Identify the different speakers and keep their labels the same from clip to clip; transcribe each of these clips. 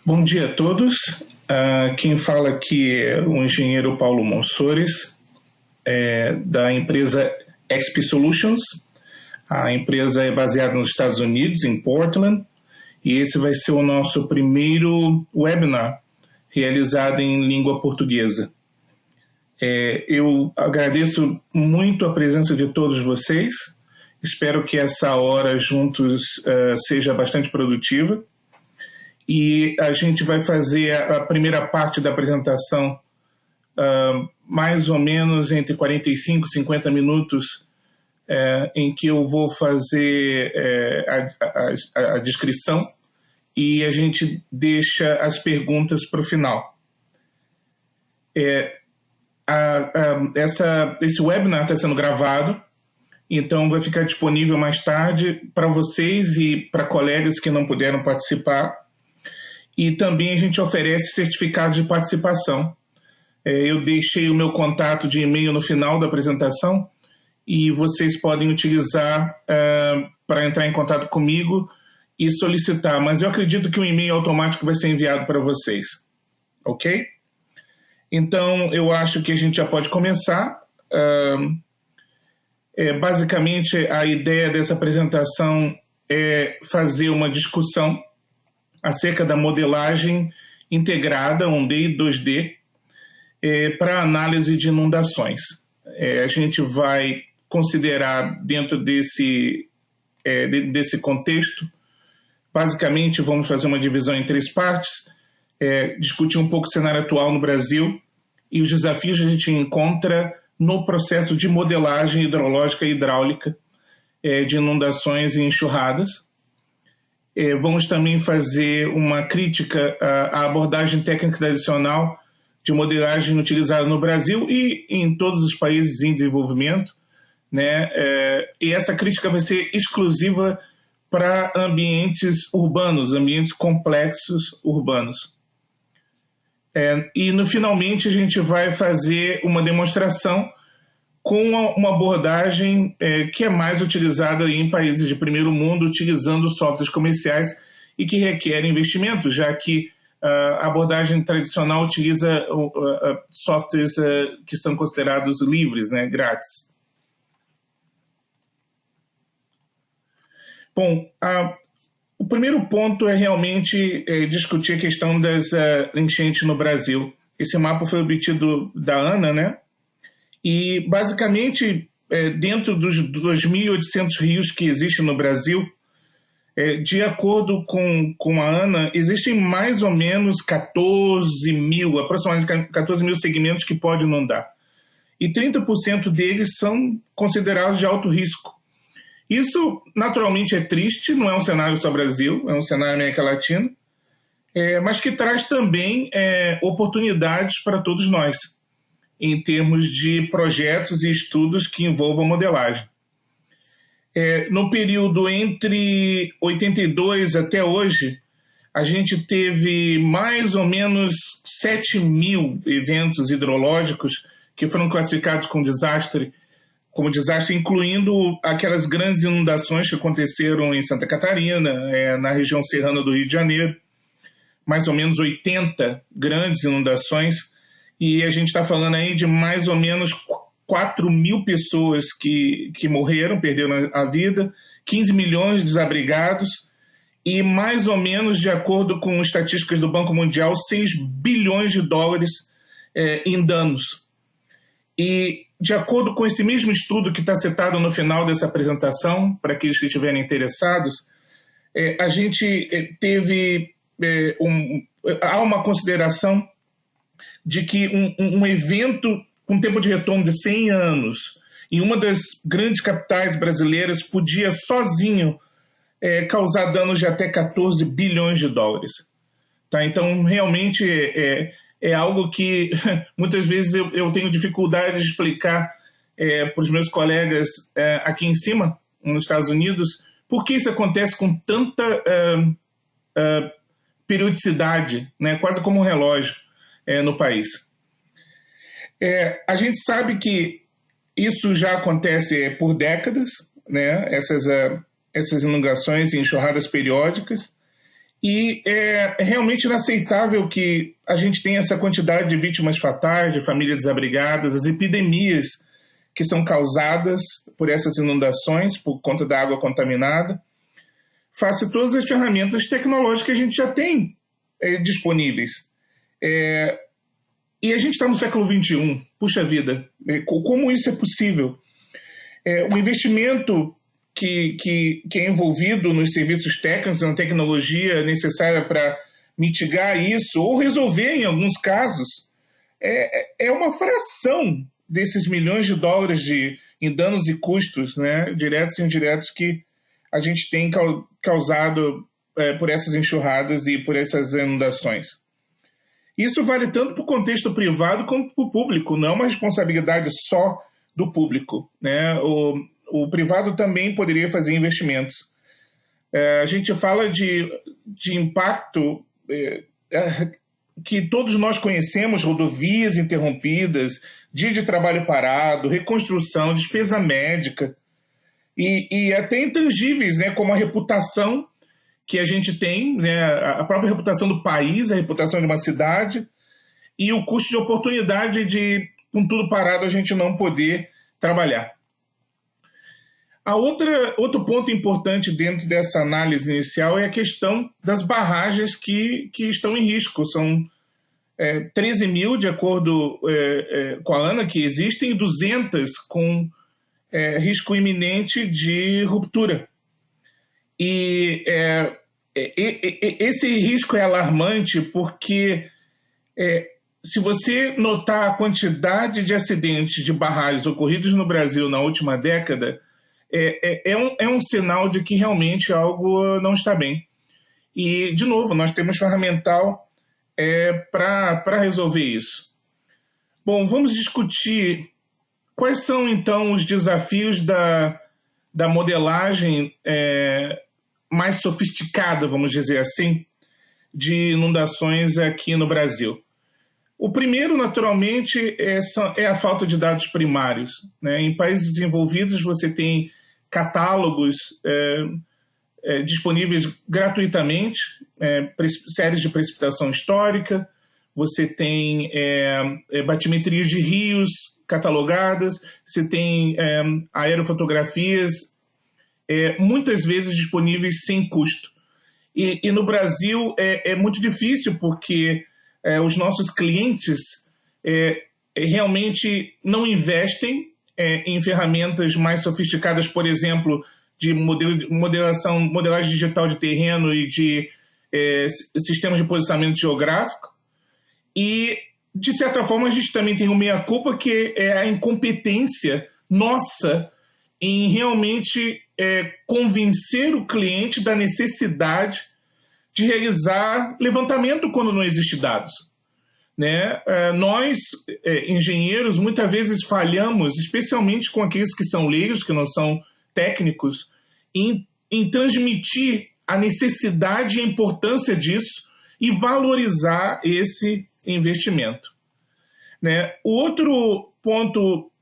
Speaker 1: Bom dia a todos. Quem fala aqui é o engenheiro Paulo Monsores, da empresa XP Solutions. A empresa é baseada nos Estados Unidos, em Portland, e esse vai ser o nosso primeiro webinar realizado em língua portuguesa. Eu agradeço muito a presença de todos vocês. Espero que essa hora juntos seja bastante produtiva. E a gente vai fazer a primeira parte da apresentação mais ou menos entre 45 e 50 minutos, em que eu vou fazer a descrição e a gente deixa as perguntas para o final. Esse webinar está sendo gravado, então vai ficar disponível mais tarde para vocês e para colegas que não puderam participar. E também a gente oferece certificados de participação. Eu deixei o meu contato de e-mail no final da apresentação e vocês podem utilizar para entrar em contato comigo e solicitar. Mas eu acredito que o e-mail automático vai ser enviado para vocês. Ok? Então, eu acho que a gente já pode começar. Basicamente, a ideia dessa apresentação é fazer uma discussão acerca da modelagem integrada 1D e 2D para análise de inundações. A gente vai considerar dentro desse contexto, basicamente vamos fazer uma divisão em três partes, discutir um pouco o cenário atual no Brasil e os desafios que a gente encontra no processo de modelagem hidrológica e hidráulica de inundações e enxurradas. Vamos também fazer uma crítica à abordagem técnica tradicional de modelagem utilizada no Brasil e em todos os países em desenvolvimento, né? E essa crítica vai ser exclusiva para ambientes urbanos, ambientes complexos urbanos. Finalmente, a gente vai fazer uma demonstração com uma abordagem que é mais utilizada em países de primeiro mundo, utilizando softwares comerciais e que requerem investimento, já que a abordagem tradicional utiliza softwares que são considerados livres, né, grátis. Bom, o primeiro ponto é realmente discutir a questão das enchentes no Brasil. Esse mapa foi obtido da ANA, né? E, basicamente, dentro dos 2.800 rios que existem no Brasil, de acordo com a ANA, existem mais ou menos aproximadamente 14 mil segmentos que podem inundar. E 30% deles são considerados de alto risco. Isso, naturalmente, é triste, não é um cenário só Brasil, é um cenário América Latina, mas que traz também oportunidades para todos nós, em termos de projetos e estudos que envolvam modelagem. No período entre 82 até hoje, a gente teve mais ou menos 7 mil eventos hidrológicos que foram classificados como desastre, incluindo aquelas grandes inundações que aconteceram em Santa Catarina, na região serrana do Rio de Janeiro, mais ou menos 80 grandes inundações. E a gente está falando aí de mais ou menos 4 mil pessoas que morreram, perderam a vida, 15 milhões de desabrigados e mais ou menos, de acordo com estatísticas do Banco Mundial, 6 bilhões de dólares em danos. E, de acordo com esse mesmo estudo que está citado no final dessa apresentação, para aqueles que estiverem interessados, a gente há uma consideração de que um evento com tempo de retorno de 100 anos em uma das grandes capitais brasileiras podia sozinho causar danos de até 14 bilhões de dólares. Tá? Então, realmente é algo que muitas vezes eu tenho dificuldade de explicar para os meus colegas aqui em cima, nos Estados Unidos, por que isso acontece com tanta periodicidade, né? Quase como um relógio. No país. A gente sabe que isso já acontece por décadas, né? Essas inundações e enxurradas periódicas, E é realmente inaceitável que a gente tenha essa quantidade de vítimas fatais, de famílias desabrigadas, as epidemias que são causadas por essas inundações, por conta da água contaminada, face a todas as ferramentas tecnológicas que a gente já tem disponíveis. E a gente está no século XXI, puxa vida, como isso é possível? O investimento que é envolvido nos serviços técnicos, na tecnologia necessária para mitigar isso, ou resolver em alguns casos, é uma fração desses milhões de dólares em danos e custos, né, diretos e indiretos, que a gente tem causado por essas enxurradas e por essas inundações. Isso vale tanto para o contexto privado como para o público, não é uma responsabilidade só do público, né? O privado também poderia fazer investimentos. A gente fala de impacto que todos nós conhecemos: rodovias interrompidas, dia de trabalho parado, reconstrução, despesa médica, e até intangíveis, né, como a reputação que a gente tem, né, a própria reputação do país, a reputação de uma cidade, e o custo de oportunidade de, com tudo parado, a gente não poder trabalhar. Outro ponto importante dentro dessa análise inicial é a questão das barragens que estão em risco. São 13 mil, de acordo com a ANA, que existem, e 200 com risco iminente de ruptura. E esse risco é alarmante porque, se você notar a quantidade de acidentes de barragens ocorridos no Brasil na última década, é um sinal de que realmente algo não está bem. E, de novo, nós temos ferramental para resolver isso. Bom, vamos discutir quais são, então, os desafios da modelagem mais sofisticada, vamos dizer assim, de inundações aqui no Brasil. O primeiro, naturalmente, é a falta de dados primários, né? Em países desenvolvidos, você tem catálogos disponíveis gratuitamente, séries de precipitação histórica, você tem batimetrias de rios catalogadas, você tem aerofotografias, muitas vezes disponíveis sem custo. E no Brasil é muito difícil porque os nossos clientes realmente não investem em ferramentas mais sofisticadas, por exemplo, de modelagem digital de terreno e de sistemas de posicionamento geográfico. E, de certa forma, a gente também tem uma meia-culpa, que é a incompetência nossa em realmente convencer o cliente da necessidade de realizar levantamento quando não existe dados, né? Nós, engenheiros, muitas vezes falhamos, especialmente com aqueles que são leigos, que não são técnicos, em transmitir a necessidade e a importância disso e valorizar esse investimento, né? O outro ponto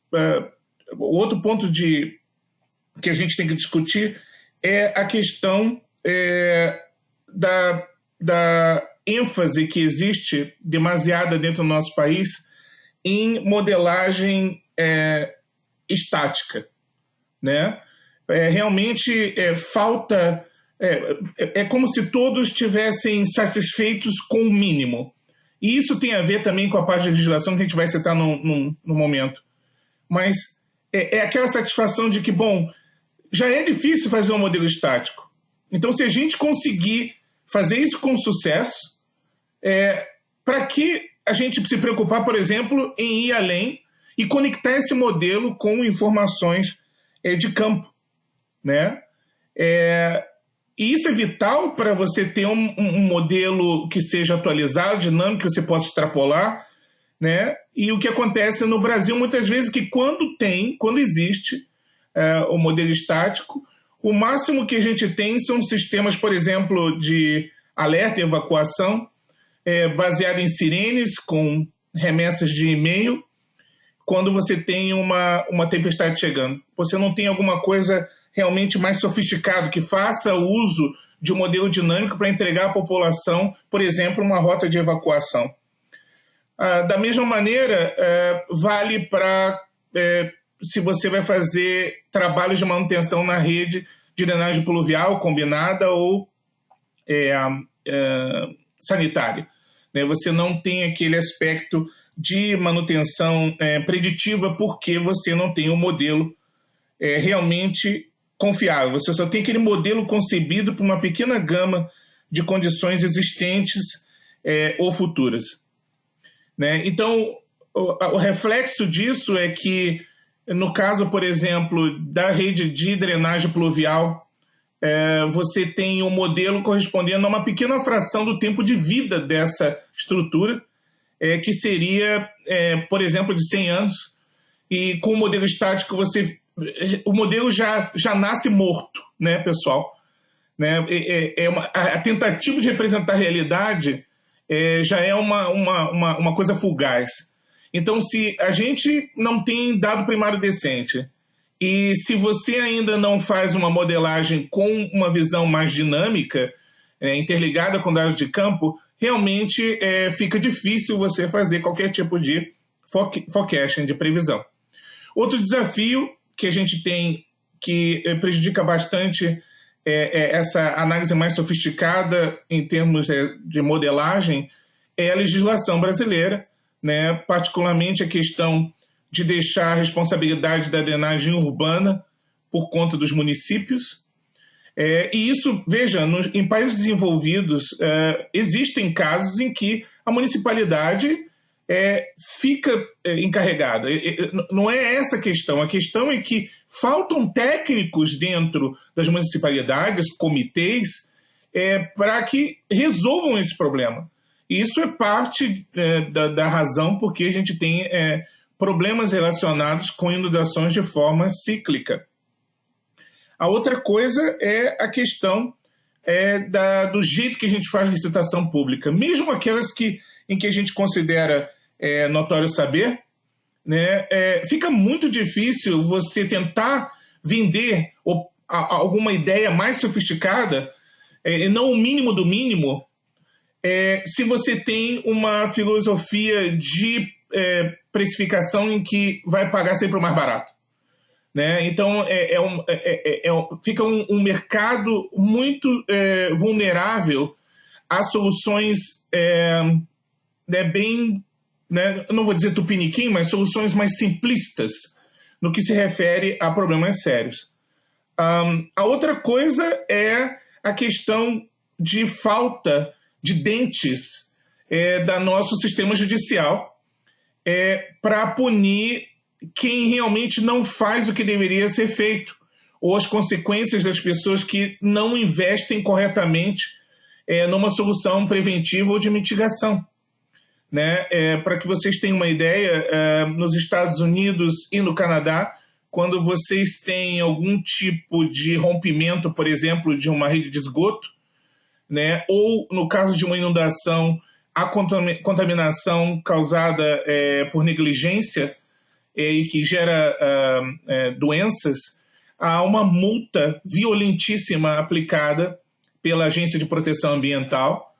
Speaker 1: que a gente tem que discutir é a questão da ênfase que existe demasiada dentro do nosso país em modelagem estática, né? Realmente falta... É como se todos estivessem satisfeitos com o mínimo. E isso tem a ver também com a parte de legislação que a gente vai citar no momento. Mas é aquela satisfação de que, bom, já é difícil fazer um modelo estático. Então, se a gente conseguir fazer isso com sucesso, para que a gente se preocupar, por exemplo, em ir além e conectar esse modelo com informações de campo, né? E isso é vital para você ter um modelo que seja atualizado, dinâmico, que você possa extrapolar, né? E o que acontece no Brasil muitas vezes é que quando existe o modelo estático, o máximo que a gente tem são sistemas, por exemplo, de alerta e evacuação, baseado em sirenes, com remessas de e-mail, quando você tem uma tempestade chegando. Você não tem alguma coisa realmente mais sofisticado que faça uso de um modelo dinâmico para entregar à população, por exemplo, uma rota de evacuação. Da mesma maneira, vale para se você vai fazer trabalhos de manutenção na rede de drenagem pluvial combinada ou sanitária. Você não tem aquele aspecto de manutenção preditiva porque você não tem um modelo realmente confiável. Você só tem aquele modelo concebido para uma pequena gama de condições existentes ou futuras. Então, o reflexo disso é que, no caso, por exemplo, da rede de drenagem pluvial, você tem um modelo correspondendo a uma pequena fração do tempo de vida dessa estrutura, que seria, por exemplo, de 100 anos, e com o modelo estático o modelo já nasce morto, pessoal? A tentativa de representar a realidade já é uma coisa fugaz. Então, se a gente não tem dado primário decente e se você ainda não faz uma modelagem com uma visão mais dinâmica, interligada com dados de campo, realmente fica difícil você fazer qualquer tipo de forecasting, de previsão. Outro desafio que a gente tem que prejudica bastante essa análise mais sofisticada em termos de modelagem é a legislação brasileira, particularmente a questão de deixar a responsabilidade da drenagem urbana por conta dos municípios. E isso, veja, em países desenvolvidos, existem casos em que a municipalidade fica encarregada. Não é essa a questão. A questão é que faltam técnicos dentro das municipalidades, comitês, para que resolvam esse problema. E isso é parte da razão porque a gente tem problemas relacionados com inundações de forma cíclica. A outra coisa é a questão do jeito que a gente faz licitação pública. Mesmo aquelas em que a gente considera notório saber, fica muito difícil você tentar vender alguma ideia mais sofisticada, e não o mínimo do mínimo, se você tem uma filosofia de precificação em que vai pagar sempre o mais barato. Então, fica um mercado muito vulnerável a soluções bem, eu não vou dizer tupiniquim, mas soluções mais simplistas no que se refere a problemas sérios. A outra coisa é a questão de falta de dentes do nosso sistema judicial para punir quem realmente não faz o que deveria ser feito, ou as consequências das pessoas que não investem corretamente numa solução preventiva ou de mitigação. Para que vocês tenham uma ideia, nos Estados Unidos e no Canadá, quando vocês têm algum tipo de rompimento, por exemplo, de uma rede de esgoto, ou no caso de uma inundação, a contaminação causada por negligência e que gera doenças, há uma multa violentíssima aplicada pela Agência de Proteção Ambiental.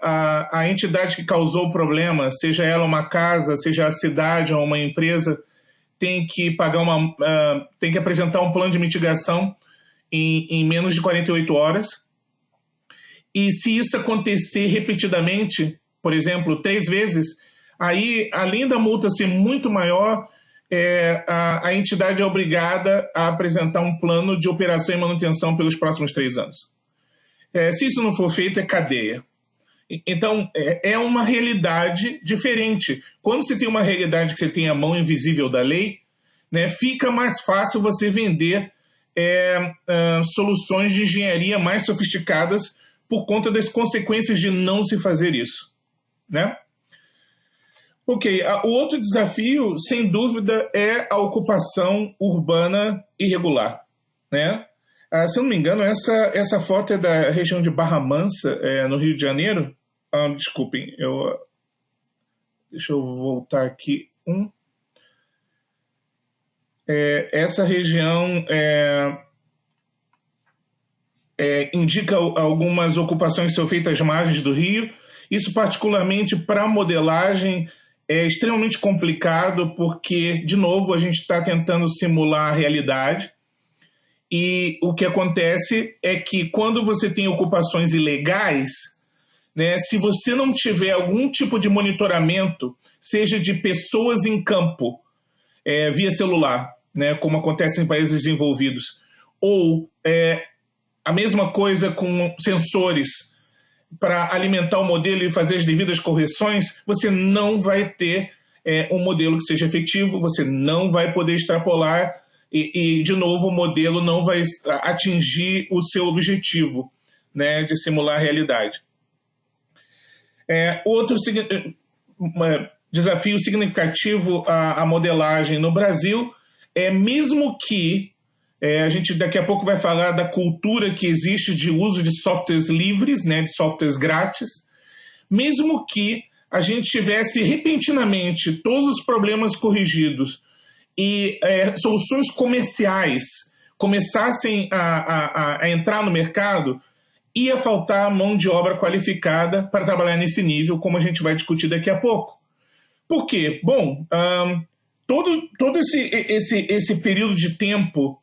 Speaker 1: A entidade que causou o problema, seja ela uma casa, seja a cidade ou uma empresa, tem que tem que apresentar um plano de mitigação em menos de 48 horas. E se isso acontecer repetidamente, por exemplo, 3 vezes, aí, além da multa ser muito maior, a entidade é obrigada a apresentar um plano de operação e manutenção pelos próximos 3 anos. Se isso não for feito, é cadeia. Então, é uma realidade diferente. Quando você tem uma realidade que você tem a mão invisível da lei, fica mais fácil você vender soluções de engenharia mais sofisticadas por conta das consequências de não se fazer isso. Ok, o outro desafio, sem dúvida, é a ocupação urbana irregular. Se eu não me engano, essa foto é da região de Barra Mansa, no Rio de Janeiro. Desculpem, deixa eu voltar aqui. Essa região indica algumas ocupações que são feitas às margens do rio. Isso, particularmente para a modelagem, é extremamente complicado porque, de novo, a gente está tentando simular a realidade. E o que acontece é que quando você tem ocupações ilegais, né, se você não tiver algum tipo de monitoramento, seja de pessoas em campo, via celular, né, como acontece em países desenvolvidos, ou a mesma coisa com sensores para alimentar o modelo e fazer as devidas correções, você não vai ter um modelo que seja efetivo, você não vai poder extrapolar e, de novo, o modelo não vai atingir o seu objetivo, né, de simular a realidade. Outro desafio significativo à modelagem no Brasil é mesmo que a gente daqui a pouco vai falar da cultura que existe de uso de softwares livres, né, de softwares grátis, mesmo que a gente tivesse repentinamente todos os problemas corrigidos e soluções comerciais começassem a entrar no mercado, ia faltar mão de obra qualificada para trabalhar nesse nível, como a gente vai discutir daqui a pouco. Por quê? Bom, todo esse período de tempo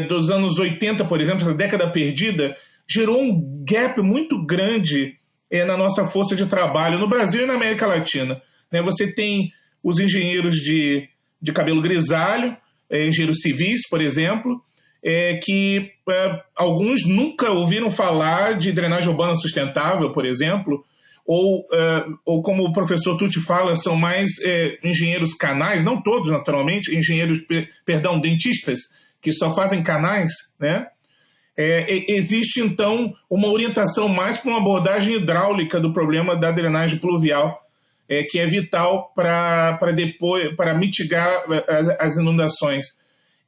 Speaker 1: dos anos 80, por exemplo, essa década perdida, gerou um gap muito grande na nossa força de trabalho no Brasil e na América Latina. Né? Você tem os engenheiros de cabelo grisalho, engenheiros civis, por exemplo, que alguns nunca ouviram falar de drenagem urbana sustentável, por exemplo, ou como o professor Tucci fala, são mais engenheiros canais, não todos naturalmente, dentistas, que só fazem canais, né? Existe, então, uma orientação mais para uma abordagem hidráulica do problema da drenagem pluvial, que é vital para mitigar as inundações.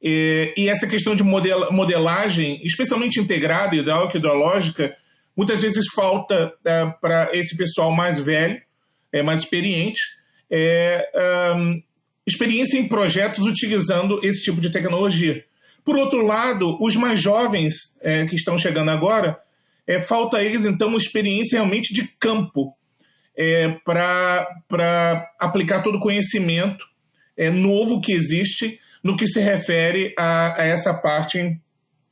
Speaker 1: E essa questão de modelagem, especialmente integrada, hidráulica e hidrológica, muitas vezes falta para esse pessoal mais velho, mais experiente, experiência em projetos utilizando esse tipo de tecnologia. Por outro lado, os mais jovens que estão chegando agora, falta a eles, então, uma experiência realmente de campo para aplicar todo o conhecimento novo que existe no que se refere a essa parte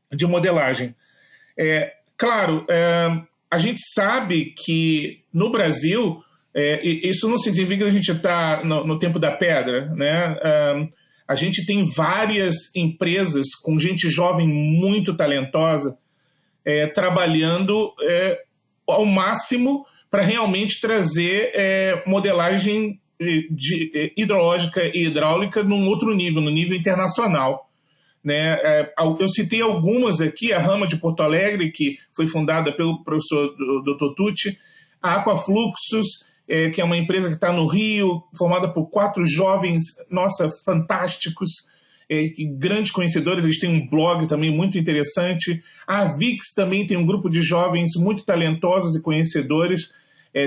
Speaker 1: de modelagem. Claro, a gente sabe que no Brasil, isso não significa que a gente está no tempo da pedra, né? A gente tem várias empresas com gente jovem muito talentosa trabalhando ao máximo para realmente trazer modelagem hidrológica e hidráulica num outro nível, no nível internacional. Né? Eu citei algumas aqui, a Rama de Porto Alegre, que foi fundada pelo professor Dr. Tucci, a Aquafluxus, que é uma empresa que está no Rio, formada por 4 jovens, nossa, fantásticos, grandes conhecedores, eles têm um blog também muito interessante. A VIX também tem um grupo de jovens muito talentosos e conhecedores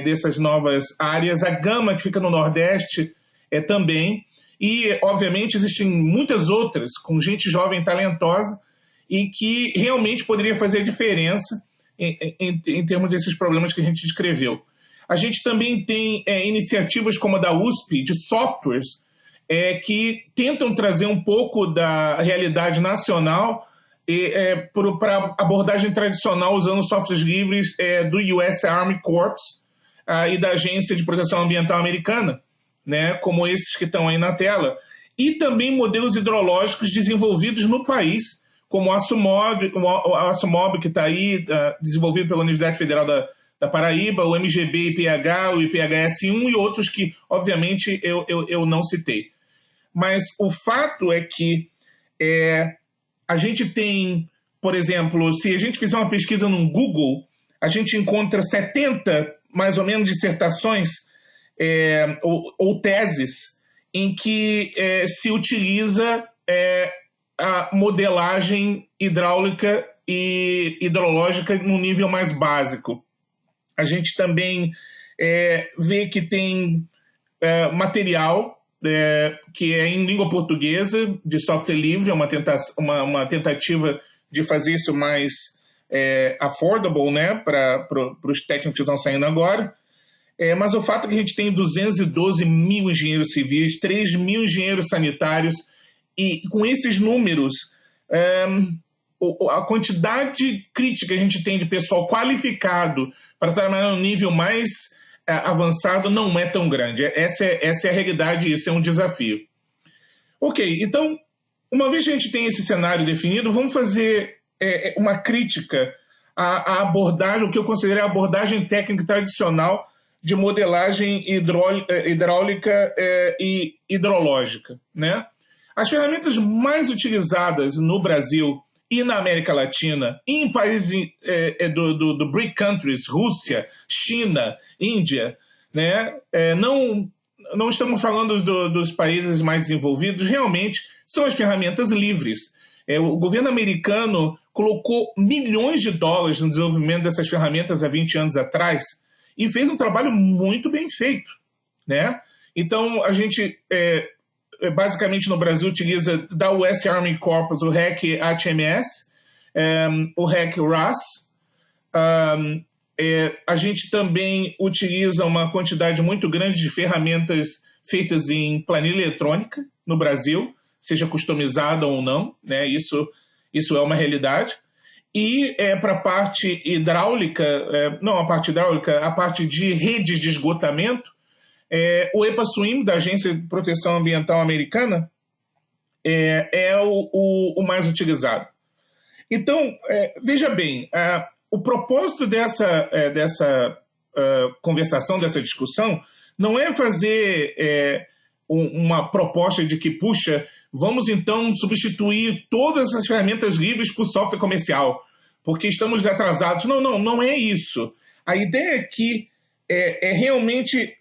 Speaker 1: dessas novas áreas. A Gama, que fica no Nordeste, também. E, obviamente, existem muitas outras com gente jovem talentosa e que realmente poderia fazer a diferença em termos desses problemas que a gente descreveu. A gente também tem iniciativas como a da USP, de softwares, que tentam trazer um pouco da realidade nacional para a abordagem tradicional, usando softwares livres do US Army Corps e da Agência de Proteção Ambiental Americana, né, como esses que estão aí na tela. E também modelos hidrológicos desenvolvidos no país, como o ASUMOB, que está aí, desenvolvido pela Universidade Federal da Paraíba, o MGB IPH, o IPHS-1 e outros que, obviamente, eu não citei. Mas o fato é que a gente tem, por exemplo, se a gente fizer uma pesquisa no Google, a gente encontra 70, mais ou menos, dissertações ou teses em que se utiliza a modelagem hidráulica e hidrológica num nível mais básico. A gente também vê que tem material que é em língua portuguesa, de software livre, uma tentativa de fazer isso mais affordable, né, para os técnicos que estão saindo agora. Mas o fato é que a gente tem 212 mil engenheiros civis, 3 mil engenheiros sanitários, e com esses números, a quantidade crítica que a gente tem de pessoal qualificado para trabalhar no nível mais avançado não é tão grande. Essa é a realidade e esse é um desafio. Ok, então, uma vez que a gente tem esse cenário definido, vamos fazer uma crítica à abordagem, o que eu considero a abordagem técnica tradicional de modelagem hidráulica e hidrológica, né? As ferramentas mais utilizadas no Brasil e na América Latina, e em países do BRIC countries, Rússia, China, Índia, né? Não estamos falando dos países mais desenvolvidos, realmente são as ferramentas livres. O governo americano colocou milhões de dólares no desenvolvimento dessas ferramentas há 20 anos atrás e fez um trabalho muito bem feito, né? Então, a gente, basicamente, no Brasil, utiliza da US Army Corps o REC HMS, o REC RAS. A gente também utiliza uma quantidade muito grande de ferramentas feitas em planilha eletrônica no Brasil, seja customizada ou não, né? Isso é uma realidade. E para a parte hidráulica, não a parte hidráulica, a parte de redes de esgotamento, o EPA-SWIM, da Agência de Proteção Ambiental Americana, é o mais utilizado. Então, veja bem, o propósito dessa conversação, dessa discussão, não é fazer uma proposta de que, puxa, vamos então substituir todas as ferramentas livres por software comercial, porque estamos atrasados. Não é isso. A ideia aqui é realmente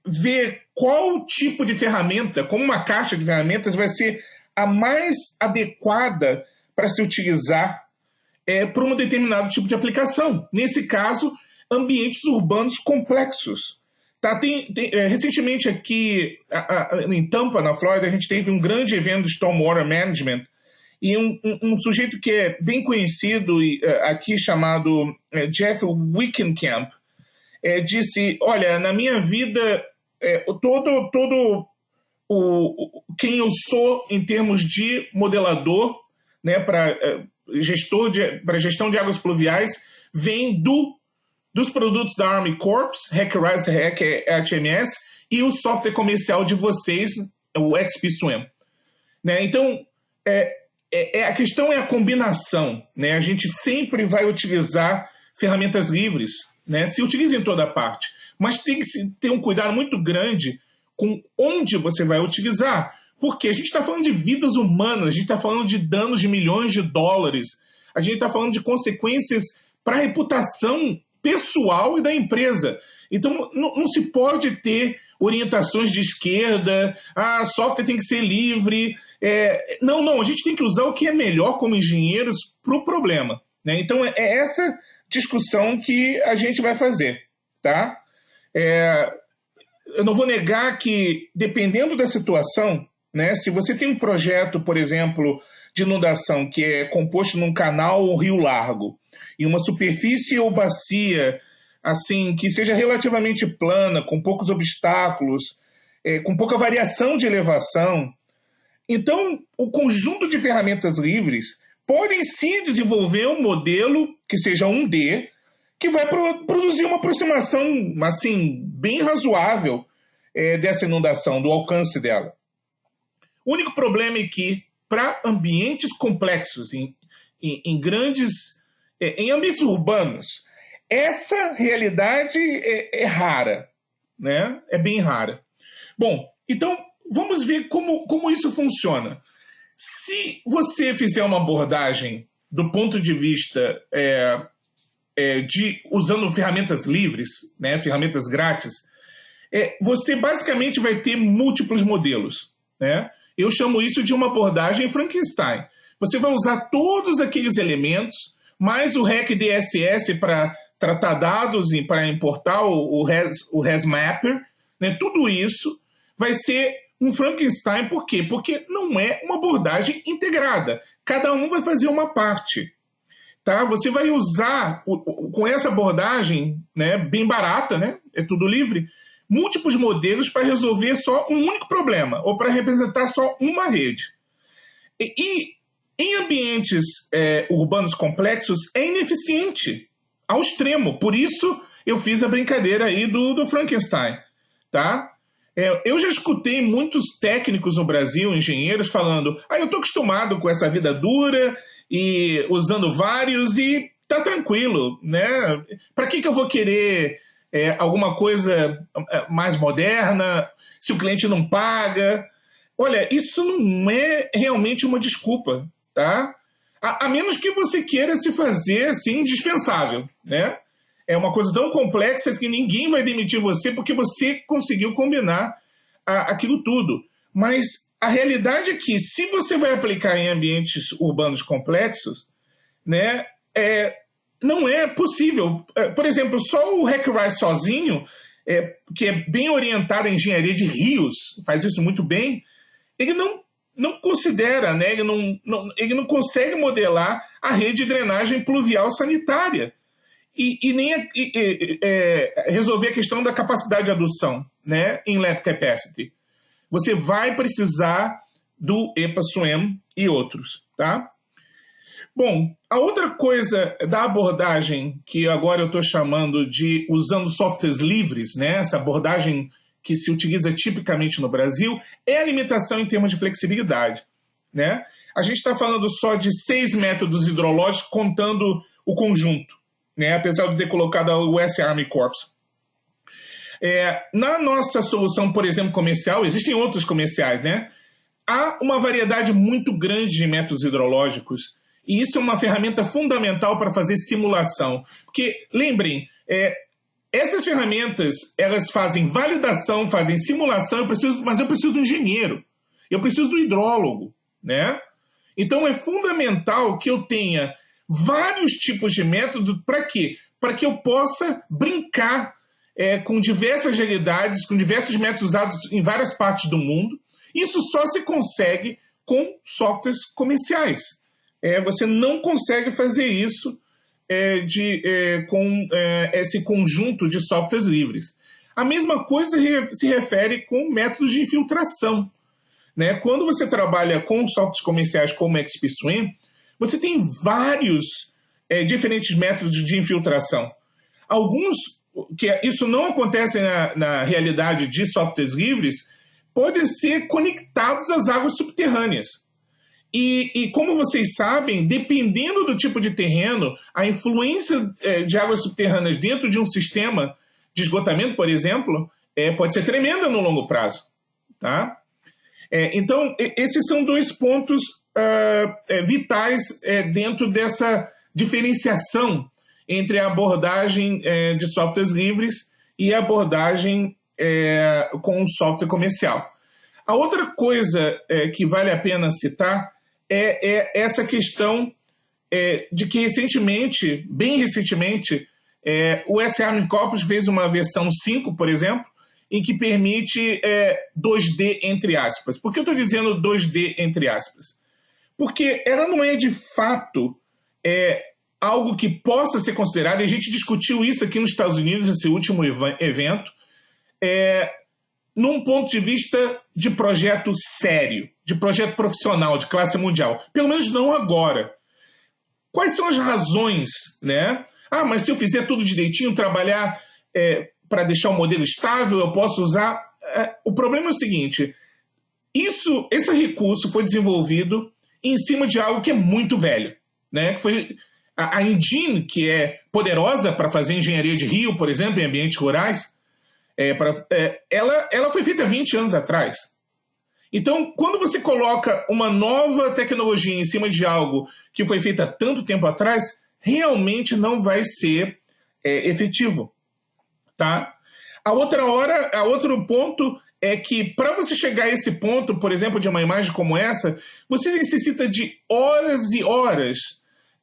Speaker 1: ver qual tipo de ferramenta, como uma caixa de ferramentas, vai ser a mais adequada para se utilizar para um determinado tipo de aplicação. Nesse caso, ambientes urbanos complexos. Tá, recentemente aqui em Tampa, na Flórida, a gente teve um grande evento de Stormwater Management e um sujeito que é bem conhecido aqui, chamado Jeff Wickenkamp, disse, olha, na minha vida, quem eu sou em termos de modelador, né, para gestão de águas pluviais, vem dos produtos da Army Corps, REC RAS, REC HMS, e o software comercial de vocês, o XP-SWIM. Né? Então, a questão é a combinação. Né? A gente sempre vai utilizar ferramentas livres, né? Se utiliza em toda parte, mas tem que ter um cuidado muito grande com onde você vai utilizar, porque a gente está falando de vidas humanas, a gente está falando de danos de milhões de dólares, a gente está falando de consequências para a reputação pessoal e da empresa. Então, não se pode ter orientações de esquerda, software tem que ser livre. Não, a gente tem que usar o que é melhor como engenheiros para o problema. Né? Então, é essa discussão que a gente vai fazer. Tá? Eu não vou negar que, dependendo da situação, né, se você tem um projeto, por exemplo, de inundação que é composto num canal ou rio largo, e uma superfície ou bacia assim, que seja relativamente plana, com poucos obstáculos, com pouca variação de elevação, então o conjunto de ferramentas livres podem sim desenvolver um modelo que seja 1D, que vai produzir uma aproximação assim, bem razoável dessa inundação, do alcance dela. O único problema é que, para ambientes complexos, em ambientes urbanos, essa realidade é rara, né? É bem rara. Bom, então vamos ver como isso funciona. Se você fizer uma abordagem do ponto de vista usando ferramentas livres, né, ferramentas grátis, você basicamente vai ter múltiplos modelos, né? Eu chamo isso de uma abordagem Frankenstein. Você vai usar todos aqueles elementos, mais o REC DSS para tratar dados e para importar o RES Mapper, né? Tudo isso vai ser um Frankenstein. Por quê? Porque não é uma abordagem integrada. Cada um vai fazer uma parte. tá? Você vai usar, com essa abordagem, né, bem barata, né, é tudo livre, múltiplos modelos para resolver só um único problema, ou para representar só uma rede. E em ambientes urbanos complexos, é ineficiente ao extremo. Por isso, eu fiz a brincadeira aí do Frankenstein, tá? Eu já escutei muitos técnicos no Brasil, engenheiros, falando: eu estou acostumado com essa vida dura e usando vários e tá tranquilo, né? Para que eu vou querer alguma coisa mais moderna se o cliente não paga? Olha, isso não é realmente uma desculpa, tá? A menos que você queira se fazer assim indispensável, né? É uma coisa tão complexa que ninguém vai demitir você porque você conseguiu combinar aquilo tudo. Mas a realidade é que, se você vai aplicar em ambientes urbanos complexos, né, não é possível. Por exemplo, só o HackRise sozinho, que é bem orientado em engenharia de rios, faz isso muito bem, ele não considera, né, ele não consegue modelar a rede de drenagem pluvial sanitária. E nem resolver a questão da capacidade de adução, né, inlet capacity. Você vai precisar do EPA-SWAM e outros, tá? Bom, a outra coisa da abordagem que agora eu estou chamando de usando softwares livres, né, essa abordagem que se utiliza tipicamente no Brasil, é a limitação em termos de flexibilidade, né? A gente está falando só de 6 métodos hidrológicos contando o conjunto, né, apesar de ter colocado o US Army Corps. Na nossa solução, por exemplo, comercial, existem outros comerciais, né? Há uma variedade muito grande de métodos hidrológicos, e isso é uma ferramenta fundamental para fazer simulação. Porque, lembrem, essas ferramentas, elas fazem validação, fazem simulação, mas eu preciso do engenheiro, eu preciso do hidrólogo, né? Então, é fundamental que eu tenha vários tipos de método. Para quê? Para que eu possa brincar com diversas realidades, com diversos métodos usados em várias partes do mundo. Isso só se consegue com softwares comerciais. Você não consegue fazer isso com esse conjunto de softwares livres. A mesma coisa se refere com métodos de infiltração, né? Quando você trabalha com softwares comerciais como XP-SWAM, você tem vários diferentes métodos de infiltração. Alguns, que isso não acontece na realidade de softwares livres, podem ser conectados às águas subterrâneas. E como vocês sabem, dependendo do tipo de terreno, a influência de águas subterrâneas dentro de um sistema de esgotamento, por exemplo, pode ser tremenda no longo prazo, tá? Então, esses são 2 pontos vitais dentro dessa diferenciação entre a abordagem de softwares livres e a abordagem com software comercial. A outra coisa que vale a pena citar é essa questão de que recentemente, bem recentemente, o S-Army Corpus fez uma versão 5, por exemplo, em que permite 2D entre aspas. Por que eu estou dizendo 2D entre aspas? Porque ela não é de fato algo que possa ser considerado, e a gente discutiu isso aqui nos Estados Unidos, esse último evento, num ponto de vista de projeto sério, de projeto profissional, de classe mundial. Pelo menos não agora. Quais são as razões, né? Mas se eu fizer tudo direitinho, trabalhar para deixar o modelo estável, eu posso usar... O problema é o seguinte, esse recurso foi desenvolvido em cima de algo que é muito velho, né? Que foi a engine, que é poderosa para fazer engenharia de rio, por exemplo, em ambientes rurais, ela foi feita 20 anos atrás. Então, quando você coloca uma nova tecnologia em cima de algo que foi feito há tanto tempo atrás, realmente não vai ser efetivo, tá? Outro ponto é que, para você chegar a esse ponto, por exemplo, de uma imagem como essa, você necessita de horas e horas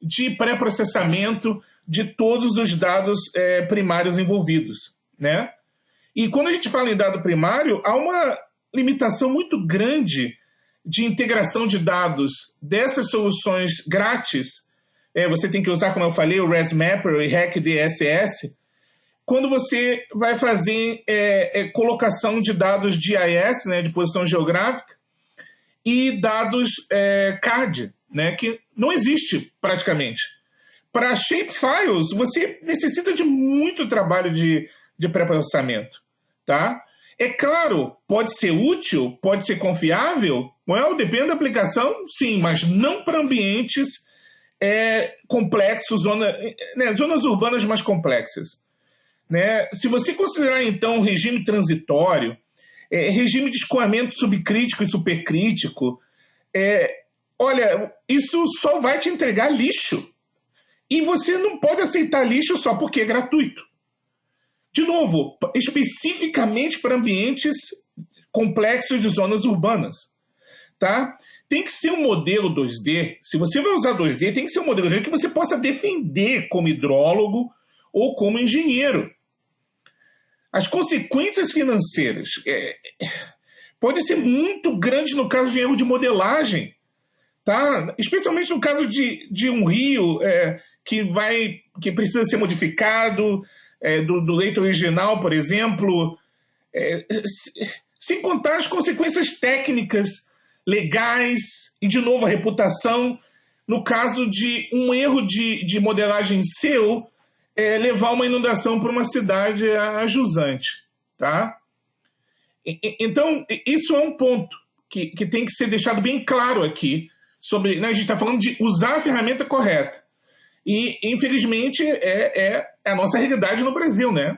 Speaker 1: de pré-processamento de todos os dados primários envolvidos, né? E quando a gente fala em dado primário, há uma limitação muito grande de integração de dados dessas soluções grátis você tem que usar, como eu falei, o ResMapper e HackDSS, quando você vai fazer colocação de dados GIS, né, de posição geográfica, e dados CAD, né, que não existe praticamente. Para shapefiles, você necessita de muito trabalho de pré-processamento, tá? É claro, pode ser útil, pode ser confiável, depende da aplicação, sim, mas não para ambientes complexos, zonas urbanas mais complexas. Né? Se você considerar, então, regime transitório, regime de escoamento subcrítico e supercrítico, olha, isso só vai te entregar lixo. E você não pode aceitar lixo só porque é gratuito. De novo, especificamente para ambientes complexos de zonas urbanas. Tá? Tem que ser um modelo 2D. Se você vai usar 2D, tem que ser um modelo 2D que você possa defender como hidrólogo ou como engenheiro. As consequências financeiras podem ser muito grandes no caso de erro de modelagem. Tá? Especialmente no caso de um rio que precisa ser modificado, do leito original, por exemplo, sem contar as consequências técnicas, legais e, de novo, a reputação, no caso de um erro de modelagem seu levar uma inundação para uma cidade a jusante. Tá? Então, isso é um ponto que tem que ser deixado bem claro aqui, sobre, né, a gente está falando de usar a ferramenta correta. E, infelizmente, é a nossa realidade no Brasil, né?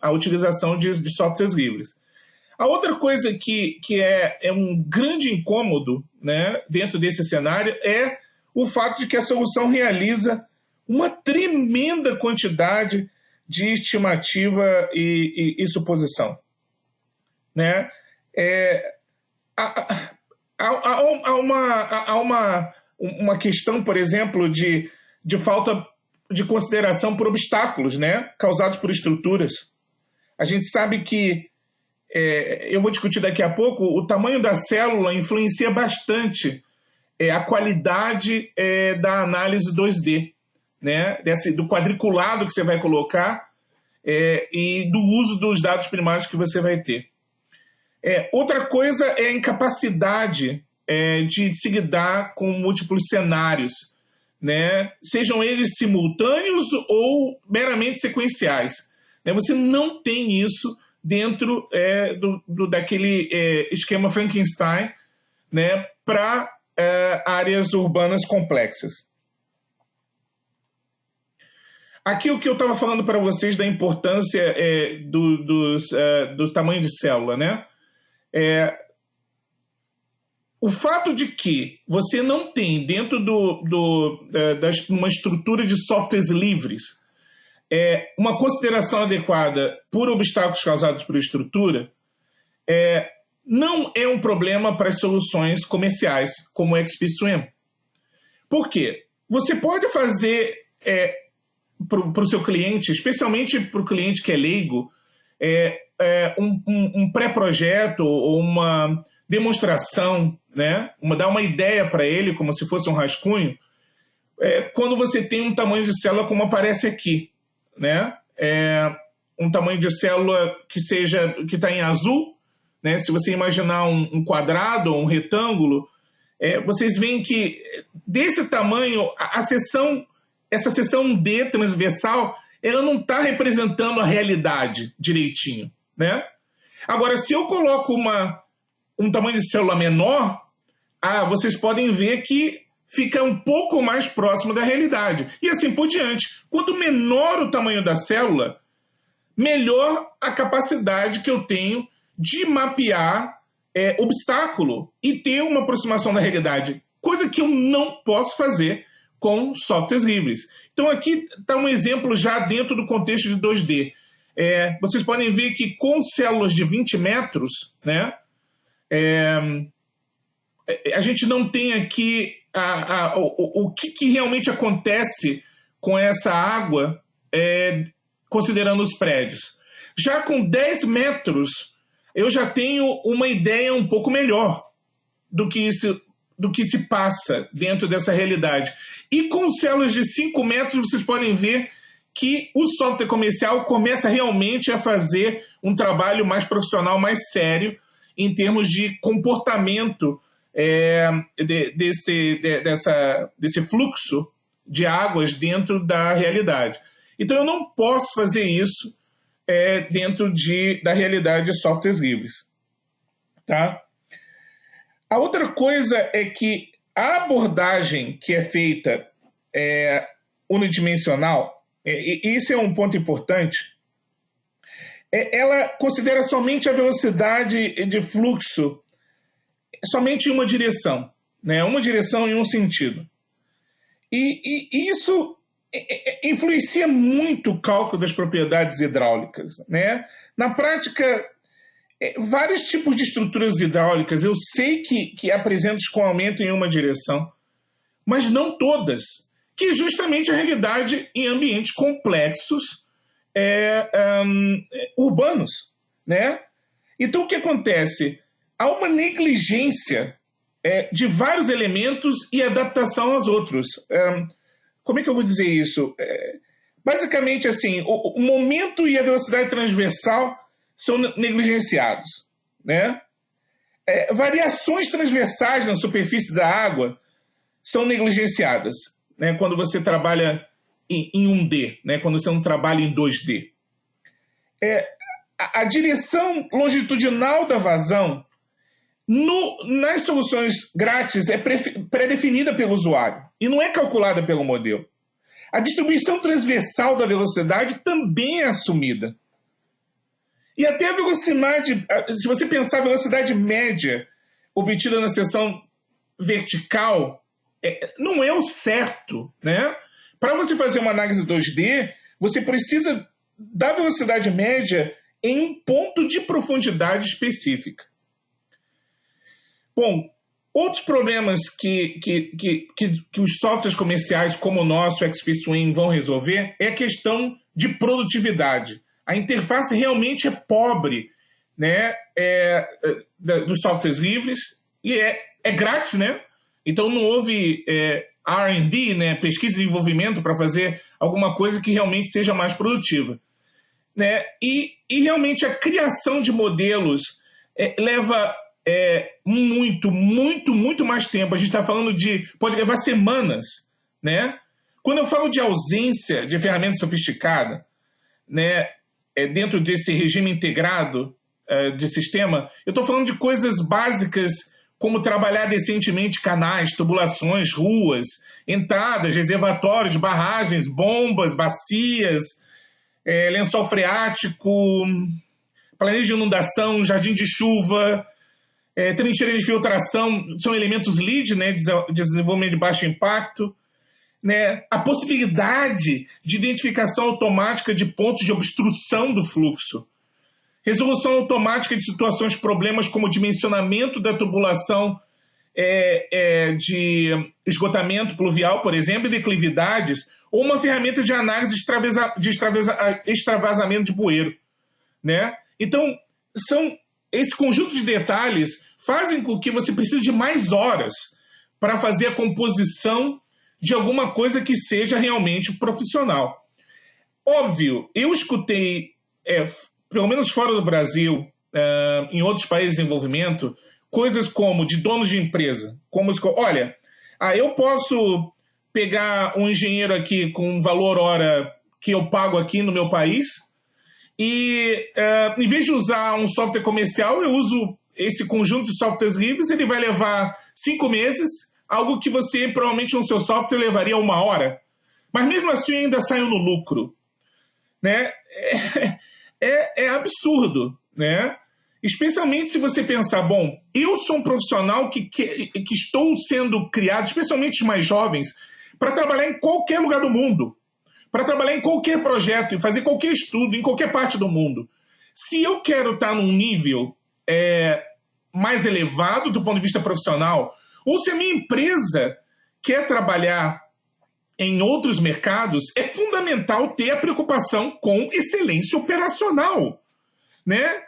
Speaker 1: A utilização de softwares livres. A outra coisa que é um grande incômodo, né, dentro desse cenário é o fato de que a solução realiza uma tremenda quantidade de estimativa e suposição. Né? Há uma questão, por exemplo, de falta de consideração por obstáculos, né, causados por estruturas. A gente sabe que, eu vou discutir daqui a pouco, o tamanho da célula influencia bastante a qualidade da análise 2D, né, do quadriculado que você vai colocar e do uso dos dados primários que você vai ter. Outra coisa é a incapacidade de se lidar com múltiplos cenários, né? Sejam eles simultâneos ou meramente sequenciais. Né? Você não tem isso dentro daquele esquema Frankenstein, né, para áreas urbanas complexas. Aqui o que eu estava falando para vocês da importância do tamanho de célula, né? O fato de que você não tem dentro de uma estrutura de softwares livres uma consideração adequada por obstáculos causados por estrutura não é um problema para as soluções comerciais, como o XPSwim. Por quê? Você pode fazer para o seu cliente, especialmente para o cliente que é leigo, um pré-projeto ou uma demonstração, né? Dar uma ideia para ele, como se fosse um rascunho, quando você tem um tamanho de célula como aparece aqui, né? Um tamanho de célula que está em azul, né? Se você imaginar um quadrado ou um retângulo, vocês veem que desse tamanho essa seção D transversal, ela não está representando a realidade direitinho, né? Agora, se eu coloco um tamanho de célula menor, vocês podem ver que fica um pouco mais próximo da realidade. E assim por diante. Quanto menor o tamanho da célula, melhor a capacidade que eu tenho de mapear obstáculo e ter uma aproximação da realidade. Coisa que eu não posso fazer com softwares livres. Então aqui está um exemplo já dentro do contexto de 2D. Vocês podem ver que com células de 20 metros, né, a gente não tem aqui o que realmente acontece com essa água, considerando os prédios. Já com 10 metros, eu já tenho uma ideia um pouco melhor do que isso do que se passa dentro dessa realidade. E com células de 5 metros, vocês podem ver que o software comercial começa realmente a fazer um trabalho mais profissional, mais sério, em termos de comportamento desse fluxo de águas dentro da realidade. Então, eu não posso fazer isso dentro da realidade de softwares livres. Tá? A outra coisa é que a abordagem que é feita unidimensional, e isso é um ponto importante, ela considera somente a velocidade de fluxo somente em uma direção, né? Uma direção em um sentido. E isso influencia muito o cálculo das propriedades hidráulicas, né? Na prática, vários tipos de estruturas hidráulicas eu sei que apresentam escoamento em uma direção, mas não todas, que é justamente a realidade em ambientes complexos urbanos, né? Então, o que acontece? Há uma negligência de vários elementos e adaptação aos outros. Como é que eu vou dizer isso? Basicamente, assim, o momento e a velocidade transversal são negligenciados, né? Variações transversais na superfície da água são negligenciadas, né? Quando você trabalha em 1D, né? Quando você não trabalha em 2D. A direção longitudinal da vazão nas soluções grátis é pré-definida pelo usuário e não é calculada pelo modelo. A distribuição transversal da velocidade também é assumida. E até a velocidade, se você pensar a velocidade média obtida na seção vertical, não é o certo, né? Para você fazer uma análise 2D, você precisa da velocidade média em um ponto de profundidade específica. Bom, outros problemas que os softwares comerciais como o nosso, o XP-Swing, vão resolver é a questão de produtividade. A interface realmente é pobre, né, dos softwares livres e é grátis, né? Então não houve R&D, né, pesquisa e desenvolvimento para fazer alguma coisa que realmente seja mais produtiva, né? E realmente a criação de modelos leva muito mais tempo. A gente está falando pode levar semanas, né? Quando eu falo de ausência de ferramenta sofisticada, né, dentro desse regime integrado de sistema, eu estou falando de coisas básicas como trabalhar decentemente canais, tubulações, ruas, entradas, reservatórios, barragens, bombas, bacias, lençol freático, planejamento de inundação, jardim de chuva, trincheira de filtração, são elementos LEED, né, de desenvolvimento de baixo impacto, né, a possibilidade de identificação automática de pontos de obstrução do fluxo, resolução automática de situações, problemas como dimensionamento da tubulação de esgotamento pluvial, por exemplo, e declividades, ou uma ferramenta de análise de extravasamento de bueiro, né? Então, esse conjunto de detalhes fazem com que você precise de mais horas para fazer a composição de alguma coisa que seja realmente profissional. Óbvio, eu escutei, pelo menos fora do Brasil, em outros países de desenvolvimento, coisas como de donos de empresa. Olha, eu posso pegar um engenheiro aqui com um valor hora que eu pago aqui no meu país e, em vez de usar um software comercial, eu uso esse conjunto de softwares livres, ele vai levar 5 meses, algo que você provavelmente no seu software levaria 1 hora. Mas mesmo assim ainda saiu no lucro, né? É absurdo, né? Especialmente se você pensar, bom, eu sou um profissional que estou sendo criado, especialmente os mais jovens, para trabalhar em qualquer lugar do mundo, para trabalhar em qualquer projeto e fazer qualquer estudo em qualquer parte do mundo. Se eu quero estar num nível mais elevado do ponto de vista profissional, ou se a minha empresa quer trabalhar em outros mercados, é fundamental ter a preocupação com excelência operacional, né?